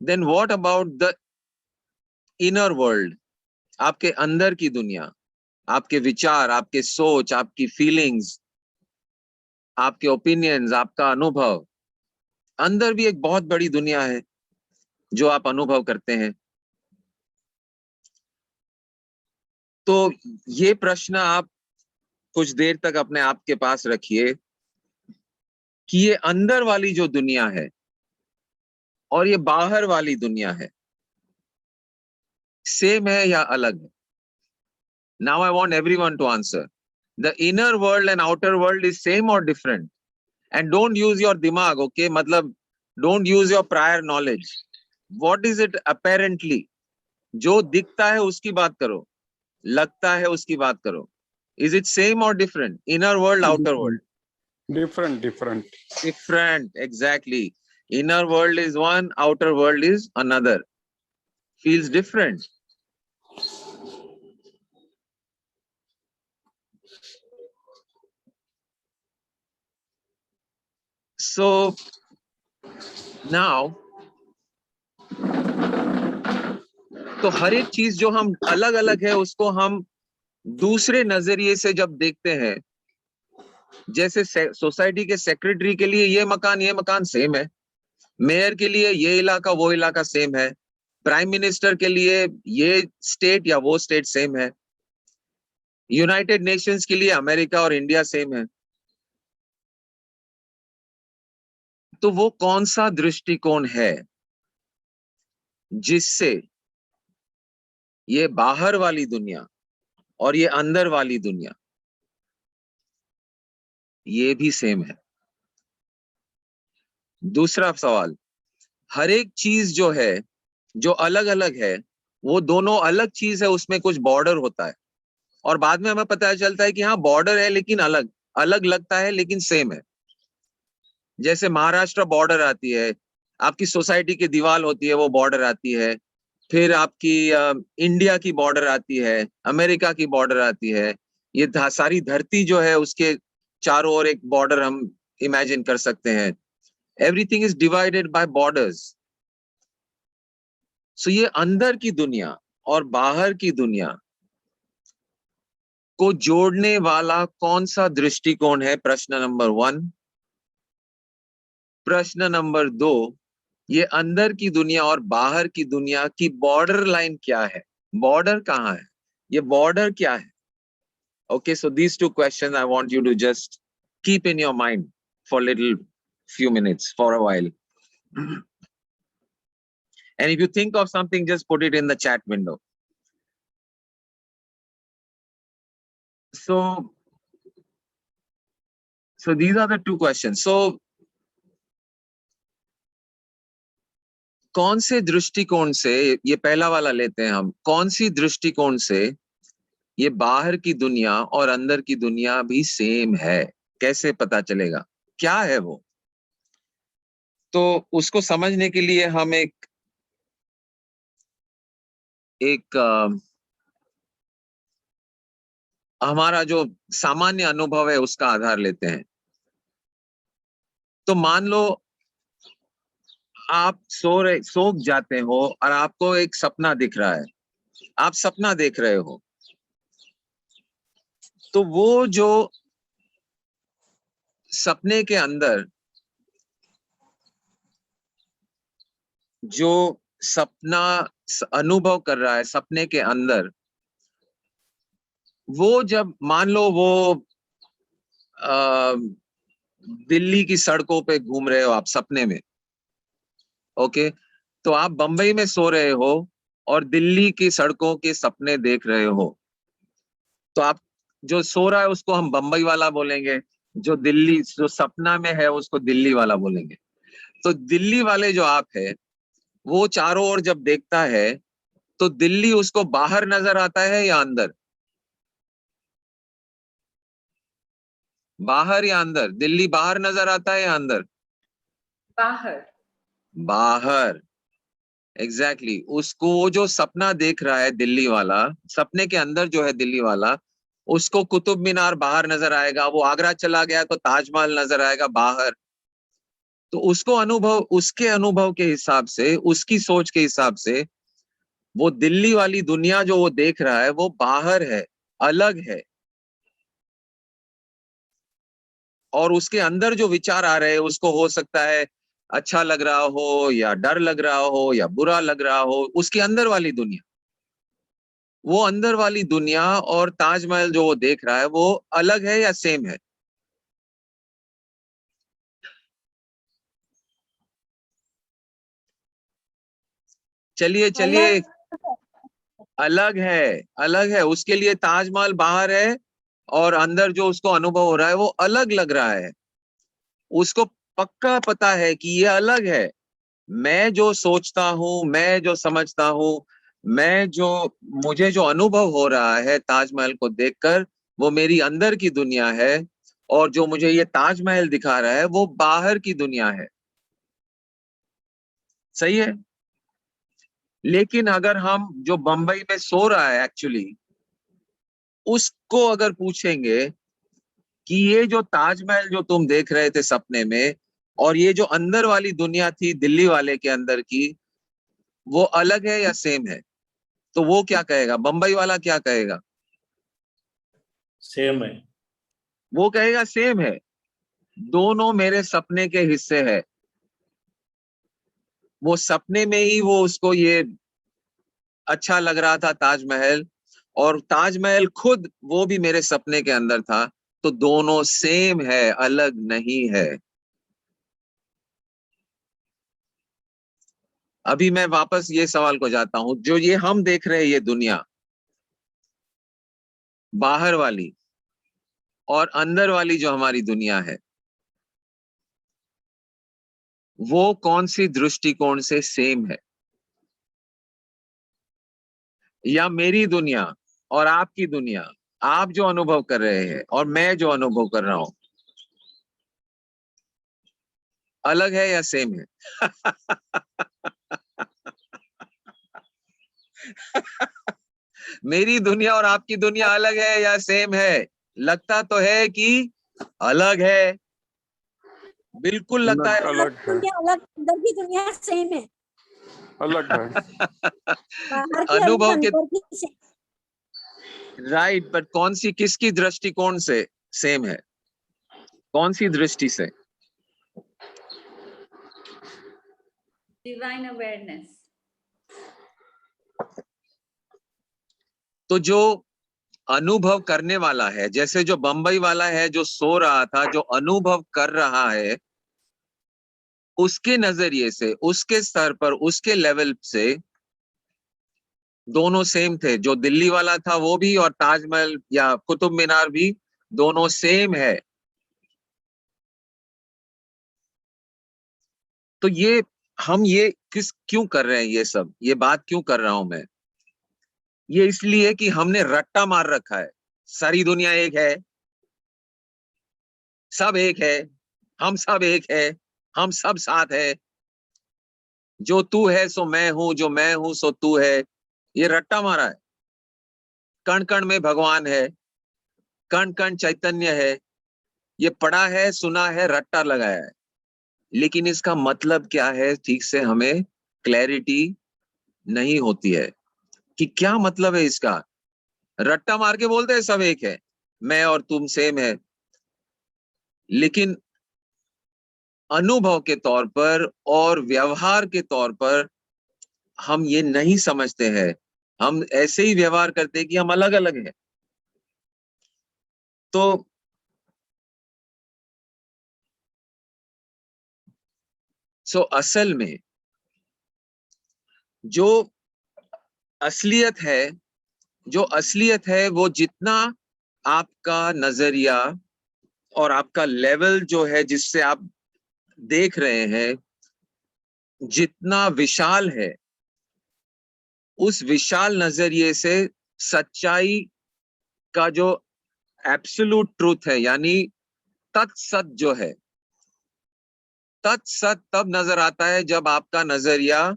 Speaker 1: Then what about the inner world, आपके अंदर की दुनिया, आपके विचार, आपके सोच, आपकी फीलिंग्स, आपके ओपिनियंस, आपका अनुभव, अंदर भी एक बहुत बड़ी दुनिया है जो आप अनुभव करते हैं। तो ये प्रश्न आप कुछ देर तक अपने आप के पास रखिए कि ये अंदर वाली जो दुनिया है और ये बाहर वाली दुनिया है, सेम है या अलग है? Now I want everyone to answer. The inner world and outer world is same और different? And don't use your दिमाग, ओके? मतलब don't use your prior knowledge. What is it apparently? जो दिखता है उसकी बात करो, लगता है उसकी बात करो। इज इट सेम और different? Inner world, outer world?
Speaker 2: Different, different.
Speaker 1: Different, exactly. Inner world is one, outer world is another. Feels different. So now, तो हर एक चीज जो हम अलग अलग है उसको हम दूसरे नजरिए से जब देखते हैं, जैसे सोसाइटी के सेक्रेटरी के लिए ये मकान सेम है, मेयर के लिए ये इलाका वो इलाका सेम है, प्राइम मिनिस्टर के लिए ये स्टेट या वो स्टेट सेम है, यूनाइटेड नेशंस के लिए अमेरिका और इंडिया सेम है। तो वो कौन सा दृष्टिकोण है जिससे ये बाहर वाली दुनिया और ये अंदर वाली दुनिया ये भी सेम है? दूसरा सवाल, हर एक चीज जो है जो अलग अलग है, वो दोनों अलग चीज है, उसमें कुछ बॉर्डर होता है और बाद में हमें पता चलता है कि हाँ बॉर्डर है लेकिन अलग अलग लगता है लेकिन सेम है। जैसे महाराष्ट्र बॉर्डर आती है, आपकी सोसाइटी की दीवार होती है वो बॉर्डर आती है, फिर आपकी इंडिया की बॉर्डर आती है, अमेरिका की बॉर्डर आती है, ये सारी धरती जो है उसके चारों ओर एक बॉर्डर हम इमेजिन कर सकते हैं। Everything is divided by borders. सो ये अंदर की दुनिया और बाहर की दुनिया को जोड़ने वाला कौन सा दृष्टिकोण है? प्रश्न नंबर 1। प्रश्न नंबर 2, ये अंदर की दुनिया और बाहर की दुनिया की बॉर्डर लाइन क्या है? बॉर्डर कहाँ है? ये बॉर्डर क्या है? Okay, so these two questions I want you to just keep in your mind for little few minutes, for a while. And if you think of something, just put it in the chat window. So these are the two questions. So कौन से दृष्टिकोण से, ये पहला वाला लेते हैं हम, कौन सी दृष्टिकोण से ये बाहर की दुनिया और अंदर की दुनिया भी सेम है? कैसे पता चलेगा क्या है वो? तो उसको समझने के लिए हम एक हमारा जो सामान्य अनुभव है उसका आधार लेते हैं। तो मान लो आप सो जाते हो और आपको एक सपना दिख रहा है, आप सपना देख रहे हो, तो वो जो सपने के अंदर जो सपना अनुभव कर रहा है, सपने के अंदर वो जब मान लो वो दिल्ली की सड़कों पे घूम रहे हो आप सपने में, ओके? तो आप बंबई में सो रहे हो और दिल्ली की सड़कों के सपने देख रहे हो। तो आप जो सो रहा है उसको हम बंबई वाला बोलेंगे, जो सपना में है उसको दिल्ली वाला बोलेंगे। तो दिल्ली वाले जो आप है वो चारों ओर जब देखता है तो दिल्ली उसको बाहर नजर आता है या अंदर? बाहर या अंदर? दिल्ली बाहर नजर आता है या अंदर?
Speaker 4: बाहर।
Speaker 1: बाहर, एग्जैक्टली। उसको वो जो सपना देख रहा है दिल्ली वाला, सपने के अंदर जो है दिल्ली वाला, उसको कुतुब मीनार बाहर नजर आएगा, वो आगरा चला गया तो ताजमहल नजर आएगा बाहर। तो उसको अनुभव, उसके अनुभव के हिसाब से, उसकी सोच के हिसाब से वो दिल्ली वाली दुनिया जो वो देख रहा है वो बाहर है, अलग है। और उसके अंदर जो विचार आ रहे हैं उसको हो सकता है अच्छा लग रहा हो या डर लग रहा हो या बुरा लग रहा हो, उसके अंदर वाली दुनिया, वो अंदर वाली दुनिया और ताजमहल जो वो देख रहा है वो अलग है या सेम है? चलिए चलिए, अलग है, अलग है। उसके लिए ताजमहल बाहर है और अंदर जो उसको अनुभव हो रहा है वो अलग लग रहा है। उसको पक्का पता है कि ये अलग है। मैं जो सोचता हूँ, मैं जो समझता हूँ, मैं जो, मुझे जो अनुभव हो रहा है ताजमहल को देखकर, वो मेरी अंदर की दुनिया है। और जो मुझे ये ताजमहल दिखा रहा है वो बाहर की दुनिया है। सही है। लेकिन अगर हम, जो बंबई में सो रहा है एक्चुअली, उसको अगर पूछेंगे कि ये जो ताजमहल जो तुम देख रहे थे सपने में, और ये जो अंदर वाली दुनिया थी दिल्ली वाले के अंदर की, वो अलग है या सेम है? तो वो क्या कहेगा, बंबई वाला क्या कहेगा?
Speaker 5: सेम है।
Speaker 1: वो कहेगा सेम है, दोनों मेरे सपने के हिस्से है। वो सपने में ही वो, उसको ये अच्छा लग रहा था ताजमहल, और ताजमहल खुद वो भी मेरे सपने के अंदर था। तो दोनों सेम है, अलग नहीं है। अभी मैं वापस ये सवाल को जाता हूं, जो ये हम देख रहे हैं ये दुनिया, बाहर वाली और अंदर वाली जो हमारी दुनिया है, वो कौन सी दृष्टिकोण से सेम है? या मेरी दुनिया और आपकी दुनिया, आप जो अनुभव कर रहे हैं और मैं जो अनुभव कर रहा हूं, अलग है या सेम है? मेरी दुनिया और आपकी दुनिया अलग है या सेम है? लगता तो है कि अलग है, बिल्कुल लगता है।
Speaker 2: अलग है,
Speaker 6: दुनिया अलग, अंदर की दुनिया सेम है।
Speaker 2: अलग है।
Speaker 6: बाहर की अलग,
Speaker 1: अनुभव के,
Speaker 6: अंदर की सेम।
Speaker 1: राइट, बट कौन सी, किसकी दृष्टिकोण से सेम है? कौन सी दृष्टि से?
Speaker 4: Divine awareness.
Speaker 1: तो जो अनुभव करने वाला है, जैसे जो बंबई वाला है जो सो रहा था, जो अनुभव कर रहा है, उसके नजरिए से, उसके स्तर पर, उसके लेवल से दोनों सेम थे। जो दिल्ली वाला था वो भी, और ताजमहल या कुतुब मीनार भी, दोनों सेम है। तो ये, हम ये क्यों कर रहे हैं, ये सब, ये बात क्यों कर रहा हूं मैं? ये इसलिए कि हमने रट्टा मार रखा है, सारी दुनिया एक है, सब एक है, हम सब एक है, हम सब साथ है, जो तू है सो मैं हूं, जो मैं हूं सो तू है। ये रट्टा मारा है। कण कण में भगवान है, कण कण चैतन्य है। ये पढ़ा है, सुना है, रट्टा लगाया है। लेकिन इसका मतलब क्या है, ठीक से हमें क्लैरिटी नहीं होती है कि क्या मतलब है इसका। रट्टा मार के बोलते हैं सब एक है, मैं और तुम सेम है, लेकिन अनुभव के तौर पर और व्यवहार के तौर पर हम ये नहीं समझते हैं। हम ऐसे ही व्यवहार करते हैं कि हम अलग अलग हैं। तो असल में जो असलियत है, जो असलियत है, वो जितना आपका नजरिया और आपका लेवल जो है जिससे आप देख रहे हैं, जितना विशाल है, उस विशाल नजरिए से सच्चाई का जो एब्सोल्यूट ट्रूथ है, यानी तत्सत जो है, तत्सत तब नजर आता है जब आपका नजरिया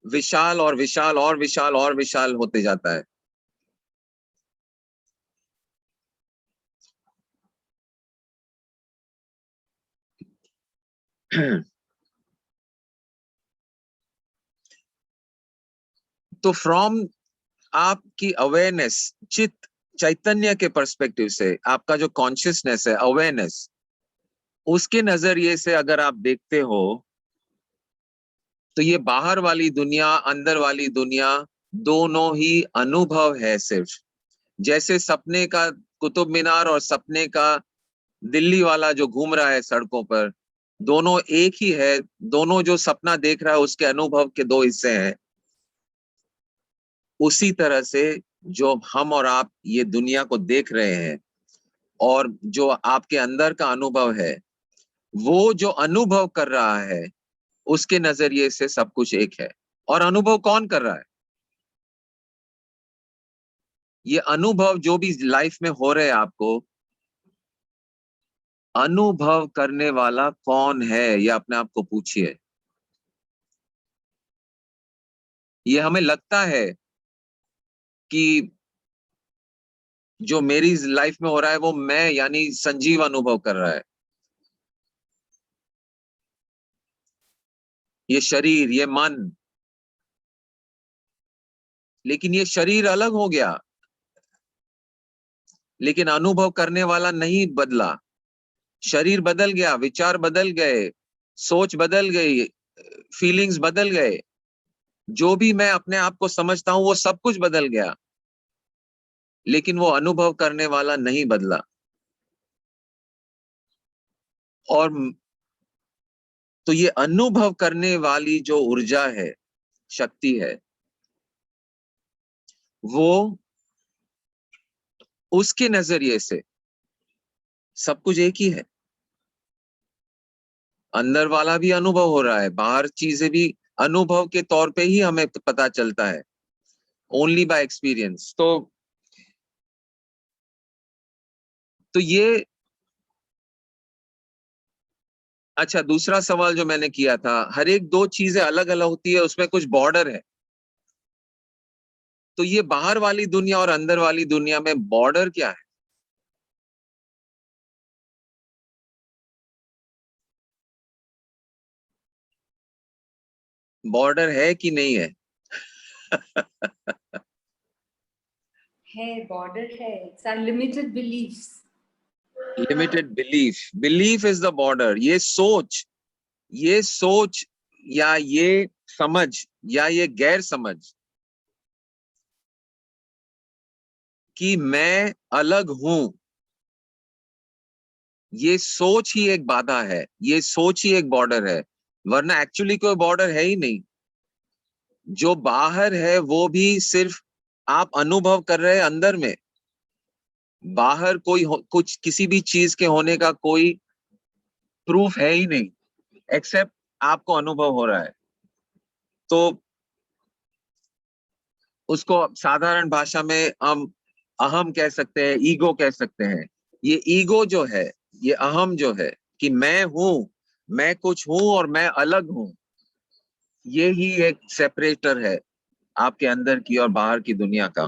Speaker 1: विशाल और विशाल और विशाल और विशाल होते जाता है। तो फ्रॉम आपकी अवेयरनेस, चित्त चैतन्य के पर्सपेक्टिव से, आपका जो कॉन्शियसनेस है, अवेयरनेस, उसके नजरिए से अगर आप देखते हो तो ये बाहर वाली दुनिया, अंदर वाली दुनिया, दोनों ही अनुभव है सिर्फ। जैसे सपने का कुतुब मीनार और सपने का दिल्ली वाला जो घूम रहा है सड़कों पर, दोनों एक ही है। दोनों जो सपना देख रहा है उसके अनुभव के दो हिस्से हैं। उसी तरह से जो हम और आप ये दुनिया को देख रहे हैं और जो आपके अंदर का अनुभव है, वो जो अनुभव कर रहा है उसके नजरिए से सब कुछ एक है। और अनुभव कौन कर रहा है? ये अनुभव जो भी लाइफ में हो रहे हैं आपको, अनुभव करने वाला कौन है, ये अपने आप को पूछिए। ये हमें लगता है कि जो मेरी लाइफ में हो रहा है वो मैं यानी संजीव अनुभव कर रहा है। ये शरीर, ये मन, लेकिन ये शरीर अलग हो गया, लेकिन अनुभव करने वाला नहीं बदला। शरीर बदल गया, विचार बदल गए, सोच बदल गई, फीलिंग्स बदल गए, जो भी मैं अपने आप को समझता हूं वो सब कुछ बदल गया, लेकिन वो अनुभव करने वाला नहीं बदला। और तो ये अनुभव करने वाली जो ऊर्जा है, शक्ति है, वो उसके नजरिए से सब कुछ एक ही है। अंदर वाला भी अनुभव हो रहा है, बाहर चीजें भी अनुभव के तौर पे ही हमें पता चलता है, ओनली बाय एक्सपीरियंस। तो ये अच्छा, दूसरा सवाल जो मैंने किया था, हर एक दो चीजें अलग अलग होती है, उसमें कुछ बॉर्डर है। तो ये बाहर वाली दुनिया और अंदर वाली दुनिया में बॉर्डर क्या है? बॉर्डर है कि नहीं है?
Speaker 4: है, बॉर्डर है। It's our limited beliefs.
Speaker 1: Limited belief, belief is the border. ये सोच या ये समझ या ये गैर समझ कि मैं अलग हूं, ये सोच ही एक बाधा है, ये सोच ही एक बॉर्डर है, वरना एक्चुअली कोई बॉर्डर है ही नहीं। जो बाहर है वो भी सिर्फ आप अनुभव कर रहे हैं अंदर में। बाहर कुछ किसी भी चीज के होने का कोई प्रूफ है ही नहीं, एक्सेप्ट आपको अनुभव हो रहा है। तो उसको साधारण भाषा में हम अहम कह सकते हैं, ईगो कह सकते हैं। ये ईगो जो है, ये अहम जो है कि मैं हूं, मैं कुछ हूं और मैं अलग हूं, ये ही एक सेपरेटर है आपके अंदर की और बाहर की दुनिया का।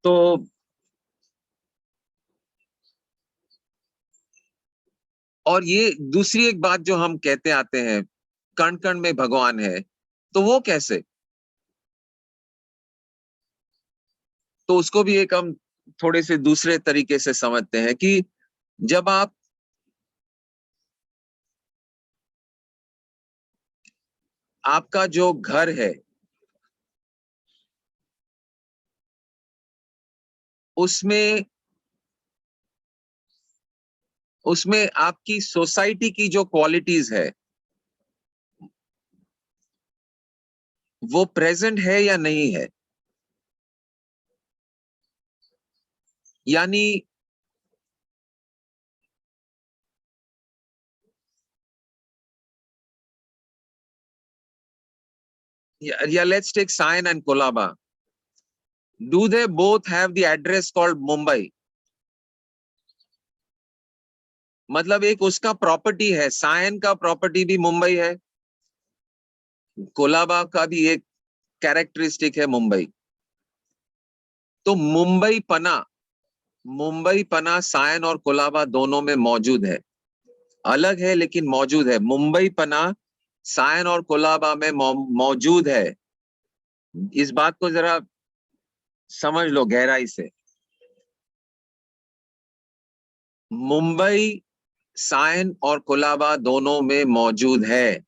Speaker 1: तो और ये दूसरी एक बात जो हम कहते आते हैं, कण कण में भगवान है, तो वो कैसे? तो उसको भी एक हम थोड़े से दूसरे तरीके से समझते हैं कि जब आपका जो घर है उसमें उसमें आपकी सोसाइटी की जो क्वालिटीज है वो प्रेजेंट है या नहीं है? यानी let's take Sion and Colaba. Do they both have the address called Mumbai? मतलब एक उसका प्रॉपर्टी है, सायन का प्रॉपर्टी भी मुंबई है, कोलाबा का भी एक कैरेक्टरिस्टिक है मुंबई। तो मुंबई पना मुंबई, पना, सायन और कोलाबा दोनों में मौजूद है। अलग है लेकिन मौजूद है। मुंबई, पना, सायन और कोलाबा में मौजूद है। इस बात को जरा समझ लो गहराई से। मुंबई, सायन और कोलाबा दोनों में मौजूद है,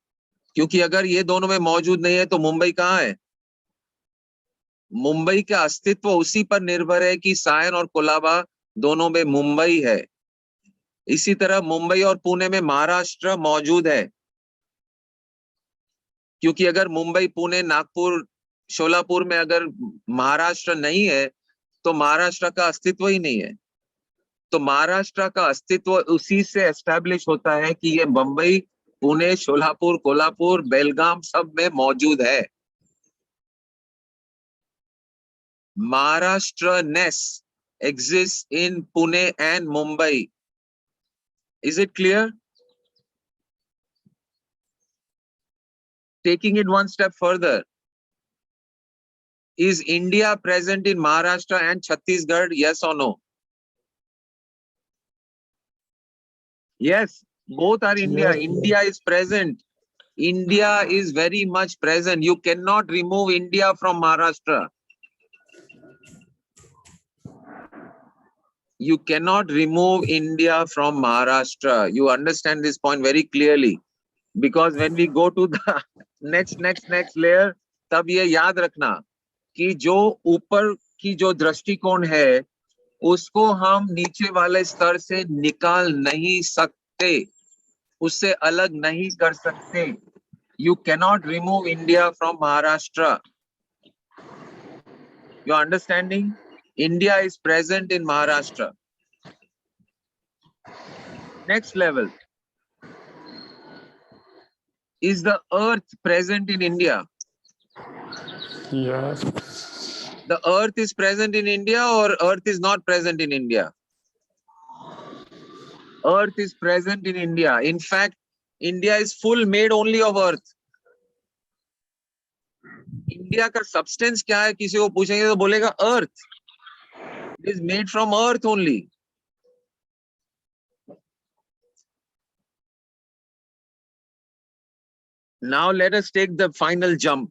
Speaker 1: क्योंकि अगर ये दोनों में मौजूद नहीं है तो मुंबई कहाँ है? मुंबई का अस्तित्व उसी पर निर्भर है कि सायन और कोलाबा दोनों में मुंबई है। इसी तरह मुंबई और पुणे में महाराष्ट्र मौजूद है, क्योंकि अगर मुंबई, पुणे, नागपुर, शोलापुर में अगर महाराष्ट्र नहीं है तो महाराष्ट्र का अस्तित्व ही नहीं है। तो महाराष्ट्र का अस्तित्व उसी से एस्टैब्लिश होता है कि ये मुंबई, पुणे, शोलापुर, कोल्हापुर, बेलगाम सब में मौजूद है। Maharashtra-ness exists in Pune and Mumbai. Is it clear? Taking it one step further, is India present in Maharashtra and Chhattisgarh? Yes or no? Yes, both are India.
Speaker 2: Yes.
Speaker 1: India is present. India is very much present. You cannot remove India from Maharashtra. You cannot remove India from Maharashtra. You understand this point very clearly. Because when we go to the next layer, तब ये याद रखना कि जो ऊपर की जो दृष्टिकोण है उसको हम नीचे वाले स्तर से निकाल नहीं सकते, उससे अलग नहीं कर सकते. You cannot remove India from Maharashtra. You are understanding? India is present in Maharashtra. Next level. Is the earth present in India?
Speaker 2: Yes.
Speaker 1: The earth is present in India or earth is not present in India? Earth is present in India. In fact, India is full made only of earth. India का substance क्या है? किसी को पूछेंगे तो बोलेगा earth. It is made from earth only. Now let us take the final jump.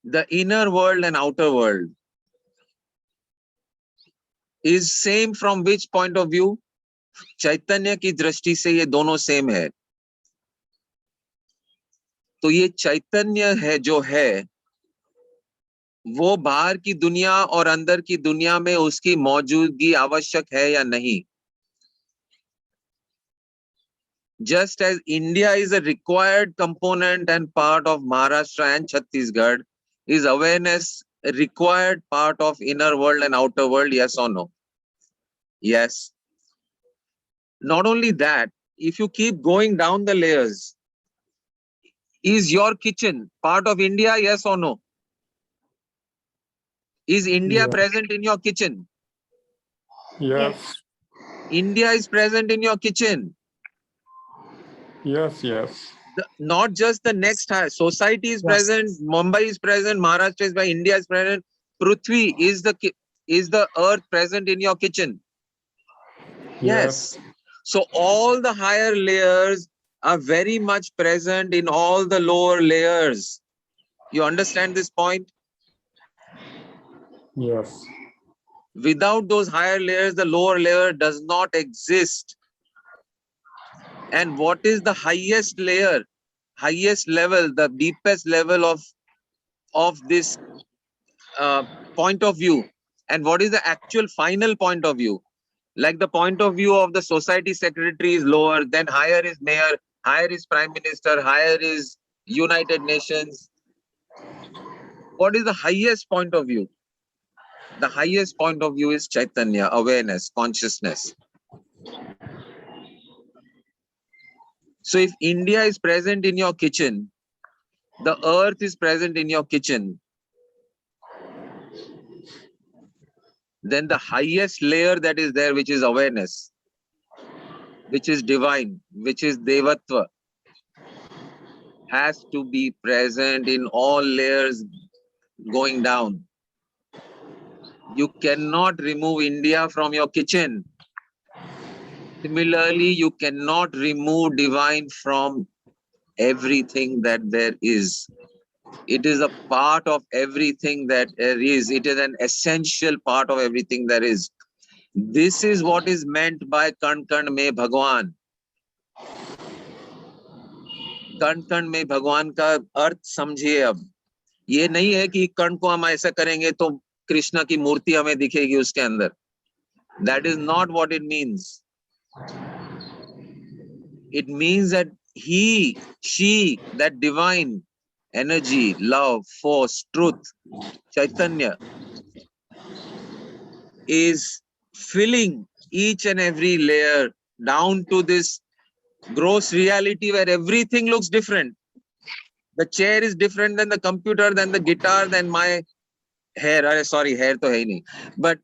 Speaker 1: The inner world and outer world is same from which point of view? चैतन्य की दृष्टि से ये दोनों सेम है. तो ये चैतन्य है जो है वो बाहर की दुनिया और अंदर की दुनिया में उसकी मौजूदगी आवश्यक है या नहीं? Just as India is a required component and part of Maharashtra and Chhattisgarh, is awareness a required part of inner world and outer world? Yes or no? Yes. Not only that, if you keep going down the layers, is your kitchen part of India? Yes or no? Is India
Speaker 2: Yeah.
Speaker 1: present in your kitchen?
Speaker 2: Yes.
Speaker 1: India is present in your kitchen.
Speaker 2: Yes. Yes.
Speaker 1: Not just the next high society is
Speaker 3: Yes.
Speaker 1: present, Mumbai is present, Maharashtra is present, India is present. Prithvi is the earth present in your kitchen? Yes. So all the higher layers are very much present in all the lower layers. You understand this point?
Speaker 2: Yes.
Speaker 1: Without those higher layers, the lower layer does not exist. And what is the highest layer, highest level, the deepest level of this point of view? And what is the actual final point of view? Like the point of view of the society secretary is lower, then higher is mayor, higher is prime minister, higher is United Nations. What is the highest point of view? The highest point of view is Chaitanya, awareness, consciousness. So if India is present in your kitchen, the earth is present in your kitchen, then the highest layer that is there, which is awareness, which is divine, which is Devatva, has to be present in all layers going down. You cannot remove India from your kitchen. Similarly, you cannot remove divine from everything that there is. It is a part of everything that there is. It is an essential part of everything there is. This is what is meant by Kan Kan Mein Bhagwan. Kan Kan Mein Bhagwan का अर्थ समझिए अब. ये नहीं है कि कण को हम ऐसा करेंगे तो कृष्ण की मूर्ति हमें दिखेगी उसके अंदर. That is not what it means. It means that he, she, that divine energy, love, force, truth, Chaitanya is filling each and every layer down to this gross reality where everything looks different. The chair is different than the computer, than the guitar, than my hair. Sorry, hair to hai nahi. But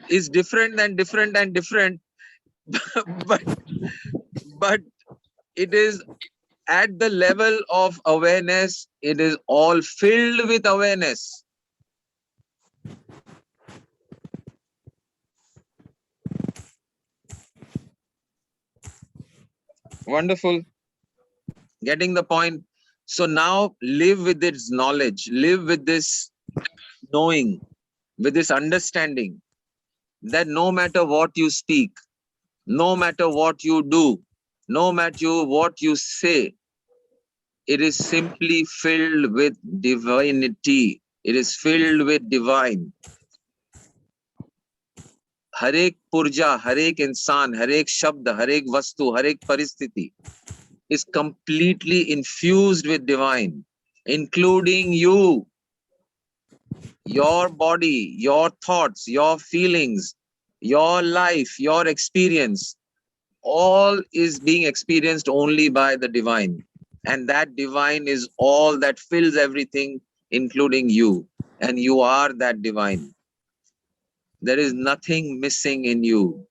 Speaker 1: is different and different and different. but it is at the level of awareness, it is all filled with awareness. Wonderful. Getting the point. So now live with its knowledge, live with this knowing, with this understanding that no matter what you speak, no matter what you do, no matter what you say, it is simply filled with divinity. It is filled with divine. हर एक पुर्जा, हर एक इंसान, हर एक शब्द, हर एक वस्तु, हर एक परिस्थिति is completely infused with divine, including you, your body, your thoughts, your feelings, your life, your experience. All is being experienced only by the divine. And that divine is all that fills everything, including you. And you are that divine. There is nothing missing in you.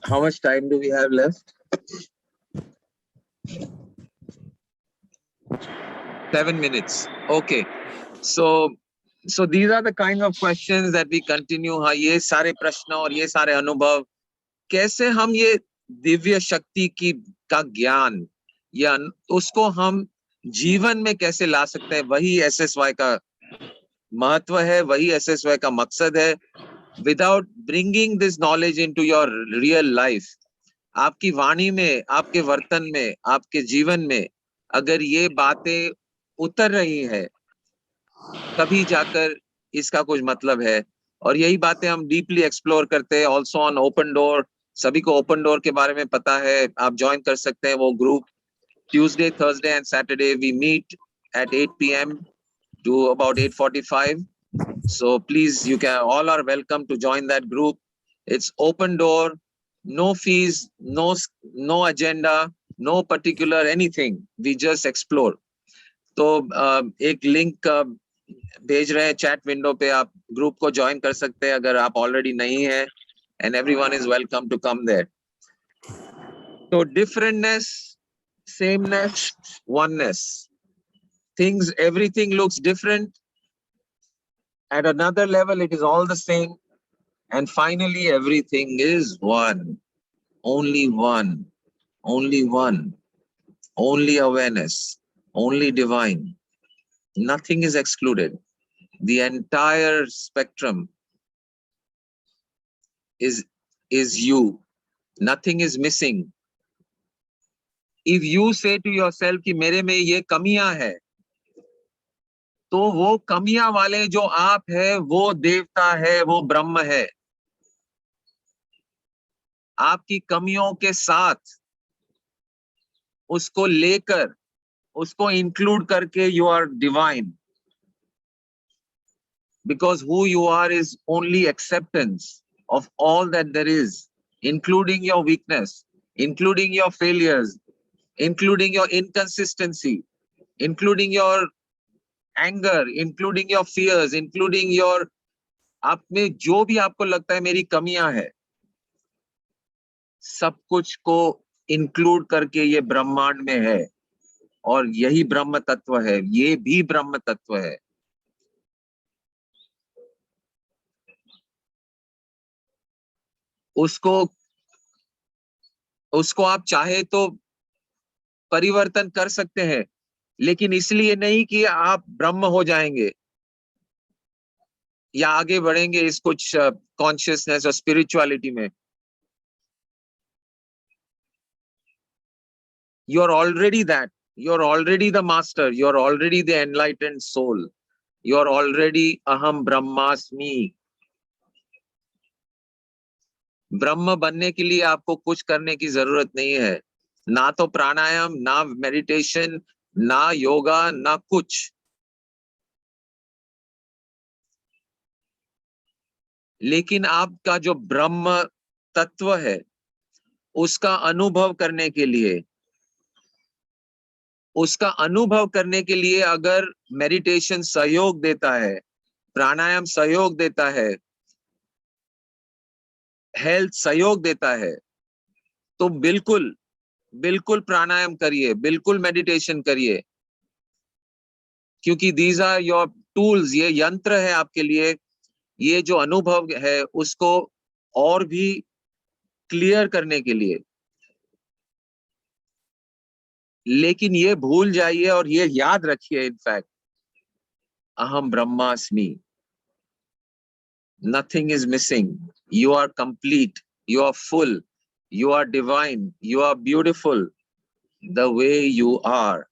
Speaker 1: How much time do we have left? 7 minutes. Okay. So these are the kind of questions that we continue. हाँ, ये सारे प्रश्न और ये सारे अनुभव, कैसे हम ये दिव्य शक्ति का ज्ञान या उसको हम जीवन में कैसे ला सकते हैं, वही SSY का महत्व है, वही SSY का मकसद है. Without bringing this knowledge into your real life, आपकी वाणी में, आपके वर्तन में, आपके जीवन में अगर ये बातें उतर रही है, तभी जाकर इसका कुछ मतलब है. और यही बातें हम डीपली एक्सप्लोर करते हैं. Also on open door. सभी को ओपन डोर के बारे में पता है, आप ज्वाइन कर सकते हैं वो group. Tuesday, Thursday and Saturday we meet at 8 p.m. to about 8:45. So please, you can, all are welcome to join that group. It's open door, no fees, no agenda, no particular anything. We just explore. तो एक link भेज रहे हैं chat window पे, आप group को join कर सकते हैं अगर आप ऑलरेडी नहीं है. And everyone is welcome to come there. So differentness, sameness, oneness. Things, everything looks different. At another level, it is all the same. And finally, everything is one. Only one. Only one. Only awareness. Only divine. Nothing is excluded. The entire spectrum is you. Nothing is missing. If you say to yourself कि मेरे में ये कमियां है, तो वो कमियां वाले जो आप है, वो देवता है, वो ब्रह्म है. आपकी कमियों के साथ उसको लेकर, उसको इंक्लूड करके you are divine. Because who you are is only acceptance of all that there is, including your weakness, including your failures, including your inconsistency, including your anger, including your fears, including your, आप में जो भी आपको लगता है मेरी कमियां है, सब कुछ को इंक्लूड करके ये ब्रह्मांड में है. और यही ब्रह्म तत्व है, ये भी ब्रह्म तत्व है। उसको आप चाहे तो परिवर्तन कर सकते हैं, लेकिन इसलिए नहीं कि आप ब्रह्म हो जाएंगे या आगे बढ़ेंगे इस कुछ कॉन्शियसनेस और स्पिरिचुअलिटी में। You are already that, you are already the master, you are already the enlightened soul, you are already अहम ब्रह्मास्मि। ब्रह्म बनने के लिए आपको कुछ करने की जरूरत नहीं है, ना तो प्राणायाम, ना मेडिटेशन, ना योगा, ना कुछ। लेकिन आपका जो ब्रह्म तत्व है उसका अनुभव करने के लिए अगर मेडिटेशन सहयोग देता है, प्राणायाम सहयोग देता है, हेल्थ सहयोग देता है, तो बिल्कुल बिल्कुल प्राणायाम करिए, बिल्कुल मेडिटेशन करिए, क्योंकि दीज आर योर टूल्स, ये यंत्र है आपके लिए, ये जो अनुभव है उसको और भी क्लियर करने के लिए। लेकिन ये भूल जाइए और ये याद रखिए, इनफैक्ट, अहम ब्रह्मास्मि, nothing is missing, you are complete, you are full, you are divine, you are beautiful the way you are.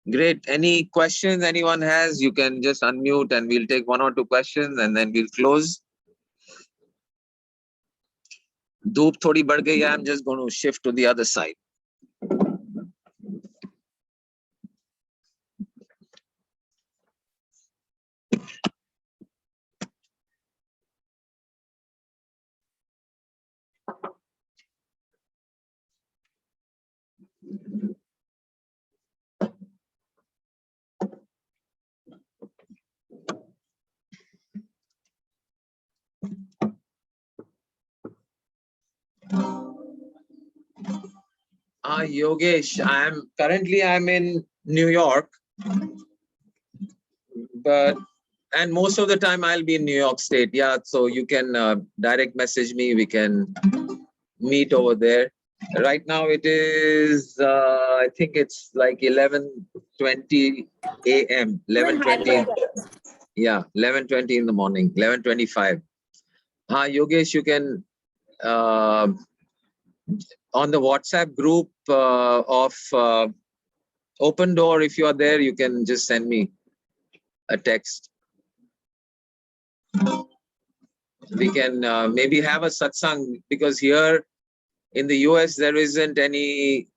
Speaker 1: Great. Any questions anyone has, you can just unmute and we'll take one or two questions and then we'll close. धूप थोड़ी बढ़ गई है, I'm just going to shift to the other side. Yogesh, I'm in New York, and most of the time I'll be in New York State. Yeah, so you can direct message me. We can meet over there. Right now it is, I think it's like 11:20 a.m. 11:20. Yeah, 11:20 in the morning. 11:25. Yogesh, you can on the WhatsApp group of Open Door, if you are there, you can just send me a text. We can maybe have a satsang, because here in the US there isn't any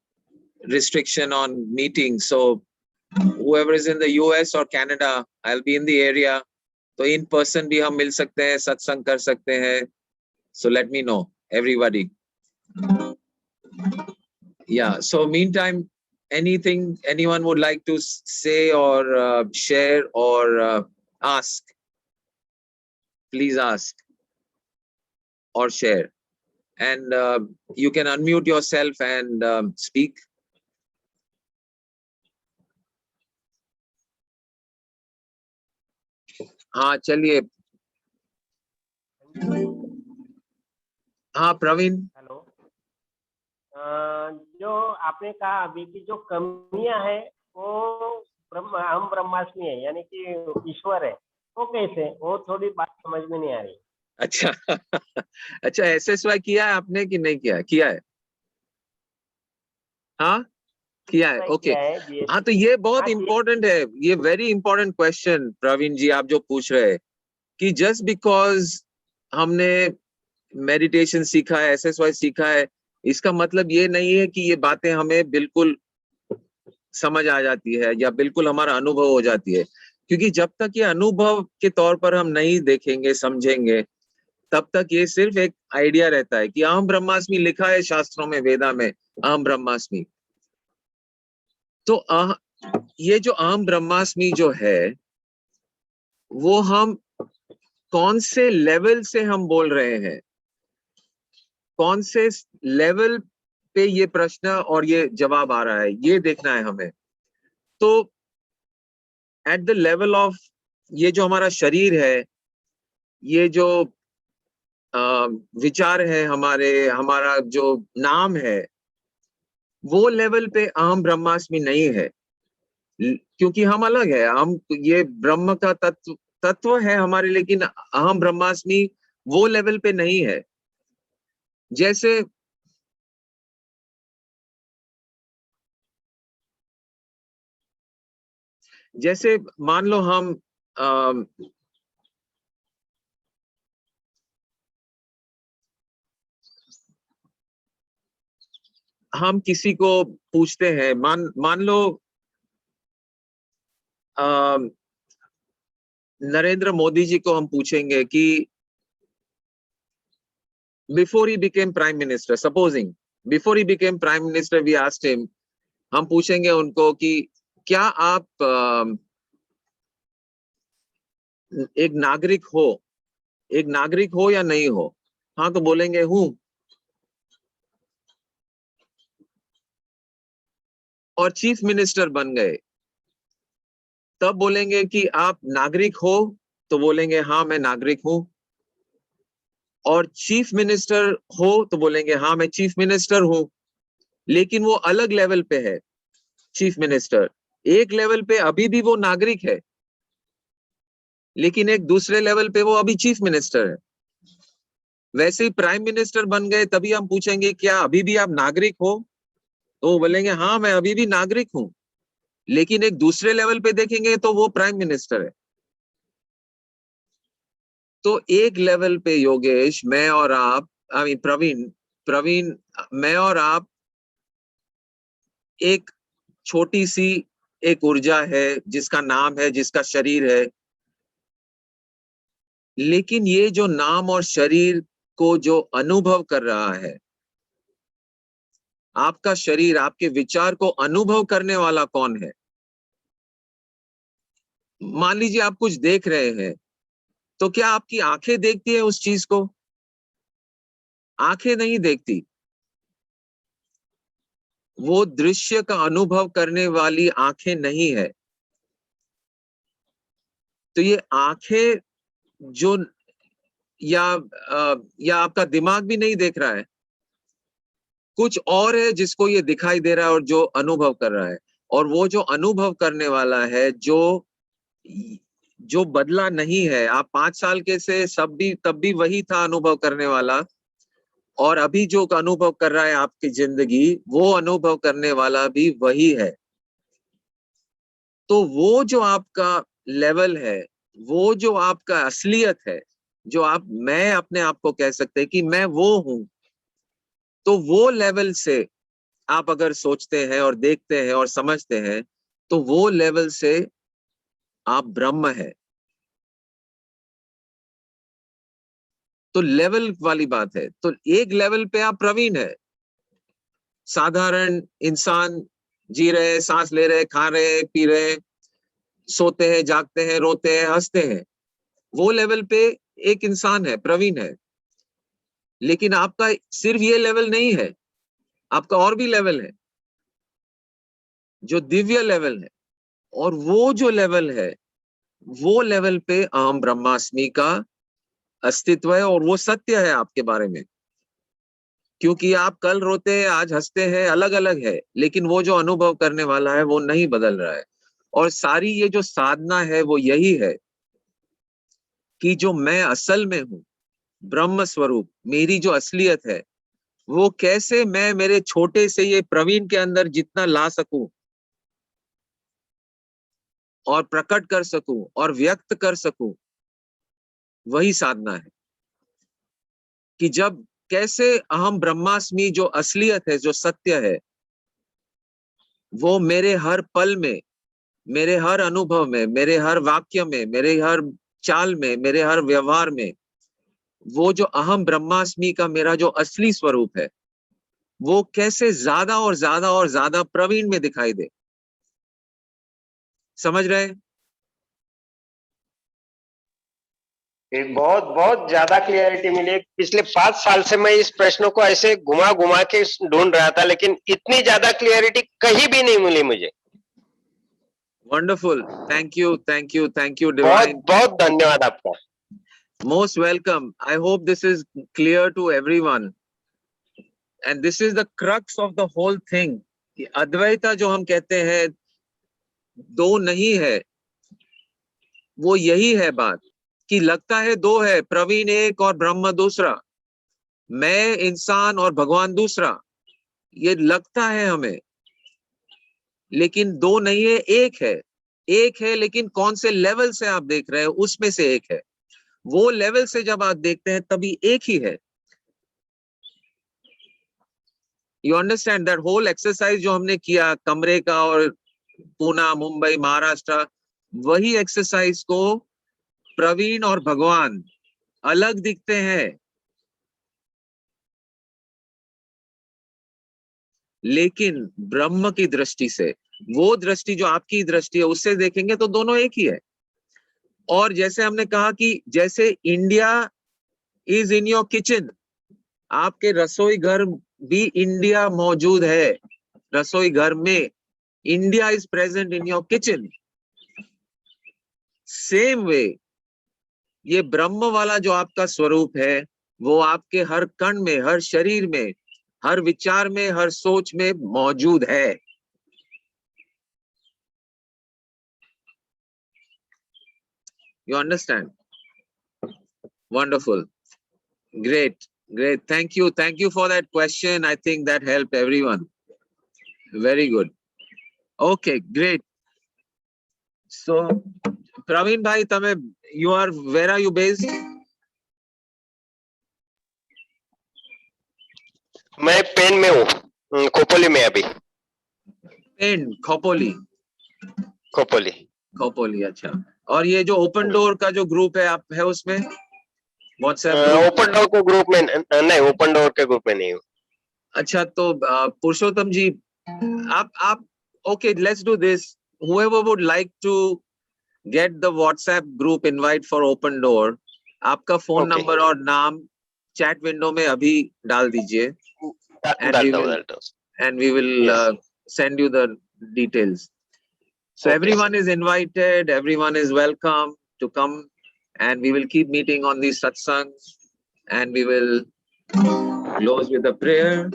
Speaker 1: restriction on meetings. So whoever is in the US or Canada, I'll be in the area. So in person bhi hum mil sakte hain, satsang kar sakte hain. So let me know, everybody. Yeah, so meantime, anything anyone would like to say or share or ask, please ask or share. And you can unmute yourself and speak. हाँ चलिए, हाँ Praveen.
Speaker 5: Hello, जो आपने कहा अभी की जो कमियां है वो हम ब्रह्मास्मि है, यानी कि ईश्वर है, वो कैसे, वो थोड़ी बात समझ में नहीं आ रही।
Speaker 1: अच्छा अच्छा, SSY किया है आपने कि नहीं किया है? किया है, हाँ किया है, ओके। हाँ तो ये बहुत इम्पोर्टेंट है, ये वेरी इंपॉर्टेंट क्वेश्चन प्रवीण जी आप जो पूछ रहे हैं, कि जस्ट बिकॉज हमने मेडिटेशन सीखा है, SSY सीखा है, इसका मतलब ये नहीं है कि ये बातें हमें बिल्कुल समझ आ जाती है या बिल्कुल हमारा अनुभव हो जाती है, क्योंकि जब तक ये अनुभव के तौर पर हम नहीं देखेंगे, समझेंगे, तब तक ये सिर्फ एक आइडिया रहता है कि अहम ब्रह्मास्मि लिखा है शास्त्रों में, वेदा में अहम ब्रह्मास्मि। तो ये जो अहम ब्रह्मास्मि जो है, वो हम कौन से लेवल से हम बोल रहे हैं, कौन से लेवल पे ये प्रश्न और ये जवाब आ रहा है, ये देखना है हमें। तो एट द लेवल ऑफ ये जो हमारा शरीर है, ये जो विचार है, हमारा जो नाम है, वो लेवल पे अहम ब्रह्मास्मि नहीं है, क्योंकि हम अलग है। हम ये ब्रह्म का तत्व है हमारे, लेकिन अहम ब्रह्मास्मि वो लेवल पे नहीं है। जैसे मान लो हम किसी को पूछते हैं, मान लो नरेंद्र मोदी जी को हम पूछेंगे कि before he became prime minister, supposing before he became prime minister, we asked him, हम पूछेंगे उनको कि क्या आप एक नागरिक हो या नहीं हो? हाँ, तो बोलेंगे हूं। और चीफ मिनिस्टर बन गए, तब बोलेंगे कि आप नागरिक हो? तो बोलेंगे हाँ, मैं नागरिक हूं। और चीफ मिनिस्टर हो तो बोलेंगे हाँ, मैं चीफ मिनिस्टर हूं। लेकिन वो अलग लेवल पे है। चीफ मिनिस्टर एक लेवल पे अभी भी वो नागरिक है, लेकिन एक दूसरे लेवल पे वो अभी चीफ मिनिस्टर है। वैसे ही प्राइम मिनिस्टर बन गए, तभी हम पूछेंगे क्या अभी भी आप नागरिक हो? तो वो बोलेंगे हाँ, मैं अभी भी नागरिक हूं। लेकिन एक दूसरे लेवल पे देखेंगे तो वो प्राइम मिनिस्टर है। तो एक लेवल पे योगेश, मैं और आप, प्रवीण, मैं और आप एक छोटी सी एक ऊर्जा है, जिसका नाम है, जिसका शरीर है। लेकिन ये जो नाम और शरीर को जो अनुभव कर रहा है, आपका शरीर, आपके विचार को अनुभव करने वाला कौन है? मान लीजिए आप कुछ देख रहे हैं, तो क्या आपकी आंखें देखती है उस चीज को? आंखें नहीं देखती। वो दृश्य का अनुभव करने वाली आंखें नहीं है। तो ये आंखें जो या आपका दिमाग भी नहीं देख रहा है, कुछ और है जिसको ये दिखाई दे रहा है और जो अनुभव कर रहा है। और वो जो अनुभव करने वाला है, जो बदला नहीं है। आप 5 साल के से तब भी वही था अनुभव करने वाला, और अभी जो अनुभव कर रहा है आपकी जिंदगी, वो अनुभव करने वाला भी वही है। तो वो जो आपका लेवल है, वो जो आपका असलियत है, जो मैं अपने आप को कह सकते हैं कि मैं वो हूं, तो वो लेवल से आप अगर सोचते हैं और देखते हैं और समझते हैं, तो वो लेवल से आप ब्रह्म है। तो लेवल वाली बात है। तो एक लेवल पे आप प्रवीण है, साधारण इंसान, जी रहे, सांस ले रहे, खा रहे, पी रहे, सोते हैं, जागते हैं, रोते हैं, हंसते हैं। वो लेवल पे एक इंसान है, प्रवीण है। लेकिन आपका सिर्फ ये लेवल नहीं है, आपका और भी लेवल है, जो दिव्य लेवल है। और वो जो लेवल है, वो लेवल पे अहम ब्रह्मास्मि का अस्तित्व है, और वो सत्य है आपके बारे में। क्योंकि आप कल रोते हैं, आज हंसते हैं, अलग अलग है, लेकिन वो जो अनुभव करने वाला है, वो नहीं बदल रहा है। और सारी ये जो साधना है, वो यही है कि जो मैं असल में हूं, ब्रह्म स्वरूप, मेरी जो असलियत है, वो कैसे मैं मेरे छोटे से ये प्रवीण के अंदर जितना ला सकूं और प्रकट कर सकूं और व्यक्त कर सकूं, वही साधना है। कि जब कैसे अहम ब्रह्मास्मि जो असलियत है, जो सत्य है, वो मेरे हर पल में, मेरे हर अनुभव में, मेरे हर वाक्य में, मेरे हर चाल में, मेरे हर व्यवहार में, वो जो अहम ब्रह्मास्मि का मेरा जो असली स्वरूप है, वो कैसे ज्यादा और ज्यादा और ज्यादा प्रवीण में दिखाई दे। समझ रहे?
Speaker 5: बहुत बहुत ज्यादा क्लियरिटी मिली। पिछले 5 साल से मैं इस प्रश्न को ऐसे घुमा घुमा के ढूंढ रहा था, लेकिन इतनी ज्यादा क्लियरिटी कहीं भी नहीं मिली मुझे।
Speaker 1: Wonderful. Thank you, thank you, thank you,
Speaker 5: बहुत
Speaker 1: Divine.
Speaker 5: बहुत धन्यवाद आपका।
Speaker 1: Most welcome. I hope this is clear to everyone. And this is the crux of the whole thing. कि अद्वैता जो हम कहते हैं दो नहीं है, वो यही है बात कि लगता है दो है, प्रवीण एक और ब्रह्म दूसरा, मैं इंसान और भगवान दूसरा, ये लगता है हमें, लेकिन दो नहीं है, एक है। एक है, लेकिन कौन से लेवल से आप देख रहे हैं उसमें से एक है। वो लेवल से जब आप देखते हैं तभी एक ही है। You understand that whole exercise जो हमने किया कमरे का और पूना, मुंबई, महाराष्ट्र, वही एक्सरसाइज को प्रवीण और भगवान अलग दिखते हैं, लेकिन ब्रह्म की दृष्टि से, वो दृष्टि जो आपकी दृष्टि है उससे देखेंगे तो दोनों एक ही है। और जैसे हमने कहा कि जैसे India is in your kitchen, आपके रसोई घर भी इंडिया मौजूद है, रसोई घर में India is present in your kitchen. Same way ये ब्रह्म वाला जो आपका स्वरूप है वो आपके हर कण में, हर शरीर में, हर विचार में, हर सोच में मौजूद है। You understand? Wonderful. Great. Great. Thank you for that question. I think that helped everyone. Very good. Okay, great. So, Praveen bhai, where are you based?
Speaker 5: मैं पेन में हूँ, खोपोली में अभी।
Speaker 1: पेन, खोपोली।
Speaker 5: खोपोली।
Speaker 1: खोपोली, अच्छा। और ये जो ओपन डोर का जो ग्रुप है, आप है उसमें? व्हाट्सएप
Speaker 5: ओपन डोर के ग्रुप में नहीं, ओपन डोर के ग्रुप में नहीं हूँ।
Speaker 1: अच्छा, तो पुरुषोत्तम जी, आप okay, let's do this. Whoever would like to get the WhatsApp group invite for open door, आपका फोन नंबर और नाम चैट विंडो में अभी डाल दीजिए, and we will send you the details. So everyone is invited, everyone is welcome to come, and we will keep meeting on these satsangs, and we will close with a prayer.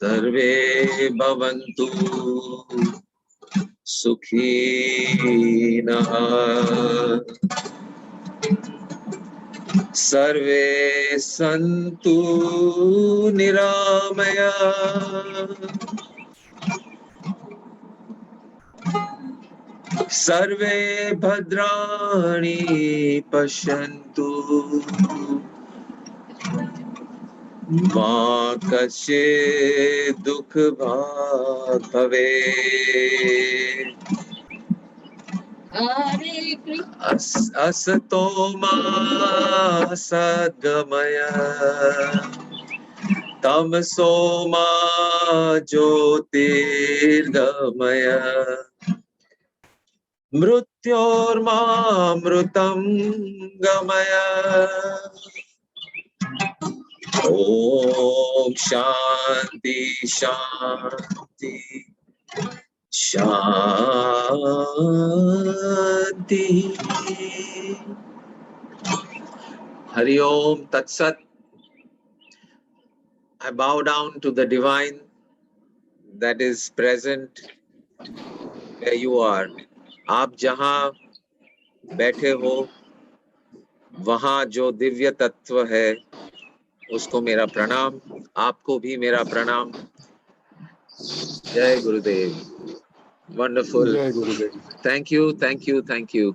Speaker 1: Sarve bhavantu sukhinah, sarve santu niramaya, sarve bhadrani pashyantu, मा कश्चित् दुख भाग् भवेत्। असतो मा सद्गमय, तमसो मा ज्योतिर्गमय, मृत्योर्मामृतं गमय। ओम शांति शांति शांति। Hari Om Tat Sat. I bow down to the divine that is present where you are. आप जहां बैठे हो वहां जो दिव्य तत्व है उसको मेरा प्रणाम, आपको भी मेरा प्रणाम। जय गुरुदेव। वंडरफुल।
Speaker 2: जय गुरुदेव।
Speaker 1: Thank you, thank you, thank you.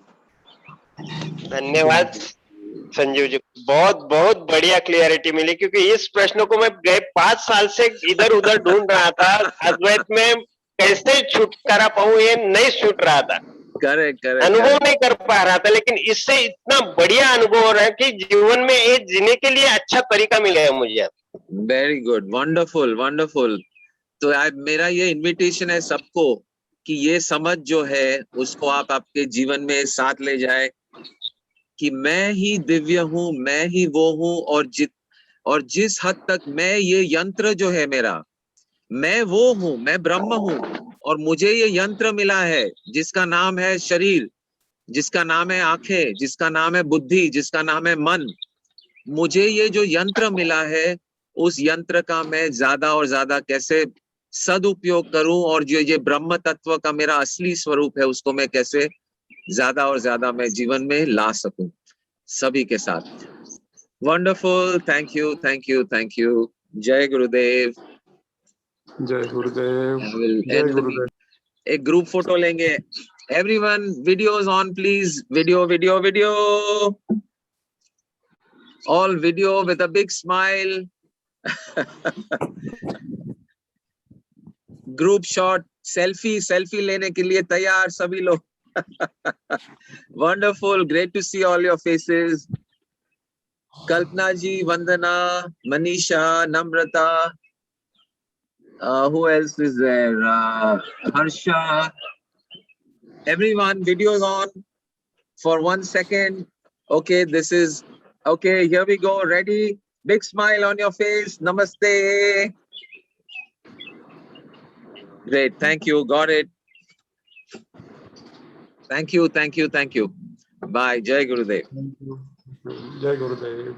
Speaker 5: धन्यवाद संजीव जी, बहुत बहुत बढ़िया क्लियरिटी मिली, क्योंकि इस प्रश्न को मैं गए 5 साल से इधर उधर ढूंढ रहा था, अद्वैत में कैसे छुटकारा पाऊं ये नहीं छूट रहा था।
Speaker 1: करेक्ट,
Speaker 5: अनुभव नहीं कर पा रहा था, लेकिन इससे इतना बढ़िया अनुभव हो रहा है कि जीवन में ये जीने के लिए अच्छा तरीका मिला है मुझे।
Speaker 1: Very good, wonderful, wonderful. तो मेरा ये इनविटेशन है सबको कि ये समझ जो है उसको आप आपके जीवन में साथ ले जाए कि मैं ही दिव्य हूं, मैं ही वो हूं, और जिस हद तक मैं ये यंत्र जो है मेरा, मैं वो हूं, मैं ब्रह्म हूं, और मुझे ये यंत्र मिला है जिसका नाम है शरीर, जिसका नाम है आंखें, जिसका नाम है बुद्धि, जिसका नाम है मन। मुझे ये जो यंत्र मिला है, उस यंत्र का मैं ज्यादा और ज्यादा कैसे सदुपयोग करूं, और जो ये ब्रह्म तत्व का मेरा असली स्वरूप है उसको मैं कैसे ज्यादा और ज्यादा मैं जीवन में ला सकूं सभी के साथ। Wonderful, thank you, thank you, thank you. जय गुरुदेव।
Speaker 2: जय गुरुदेव।
Speaker 1: I will
Speaker 2: जय
Speaker 1: end the
Speaker 2: गुरुदेव।
Speaker 1: एक ग्रुप फोटो लेंगे। Everyone, videos on, please. Video, video, video. All video with a big smile. Group shot, selfie, selfie लेने के लिए तैयार सभी लोग। Wonderful, great to see all your faces. Kalpana ji, Vandana, Manisha, Namrata, who else is there? Harsha. Everyone, videos on for 1 second. Okay, this is okay. Here we go. Ready? Big smile on your face. Namaste. Great. Thank you. Got it. Thank you. Thank you. Thank you. Bye. Jai Gurudev.
Speaker 2: जय गुरुदेव।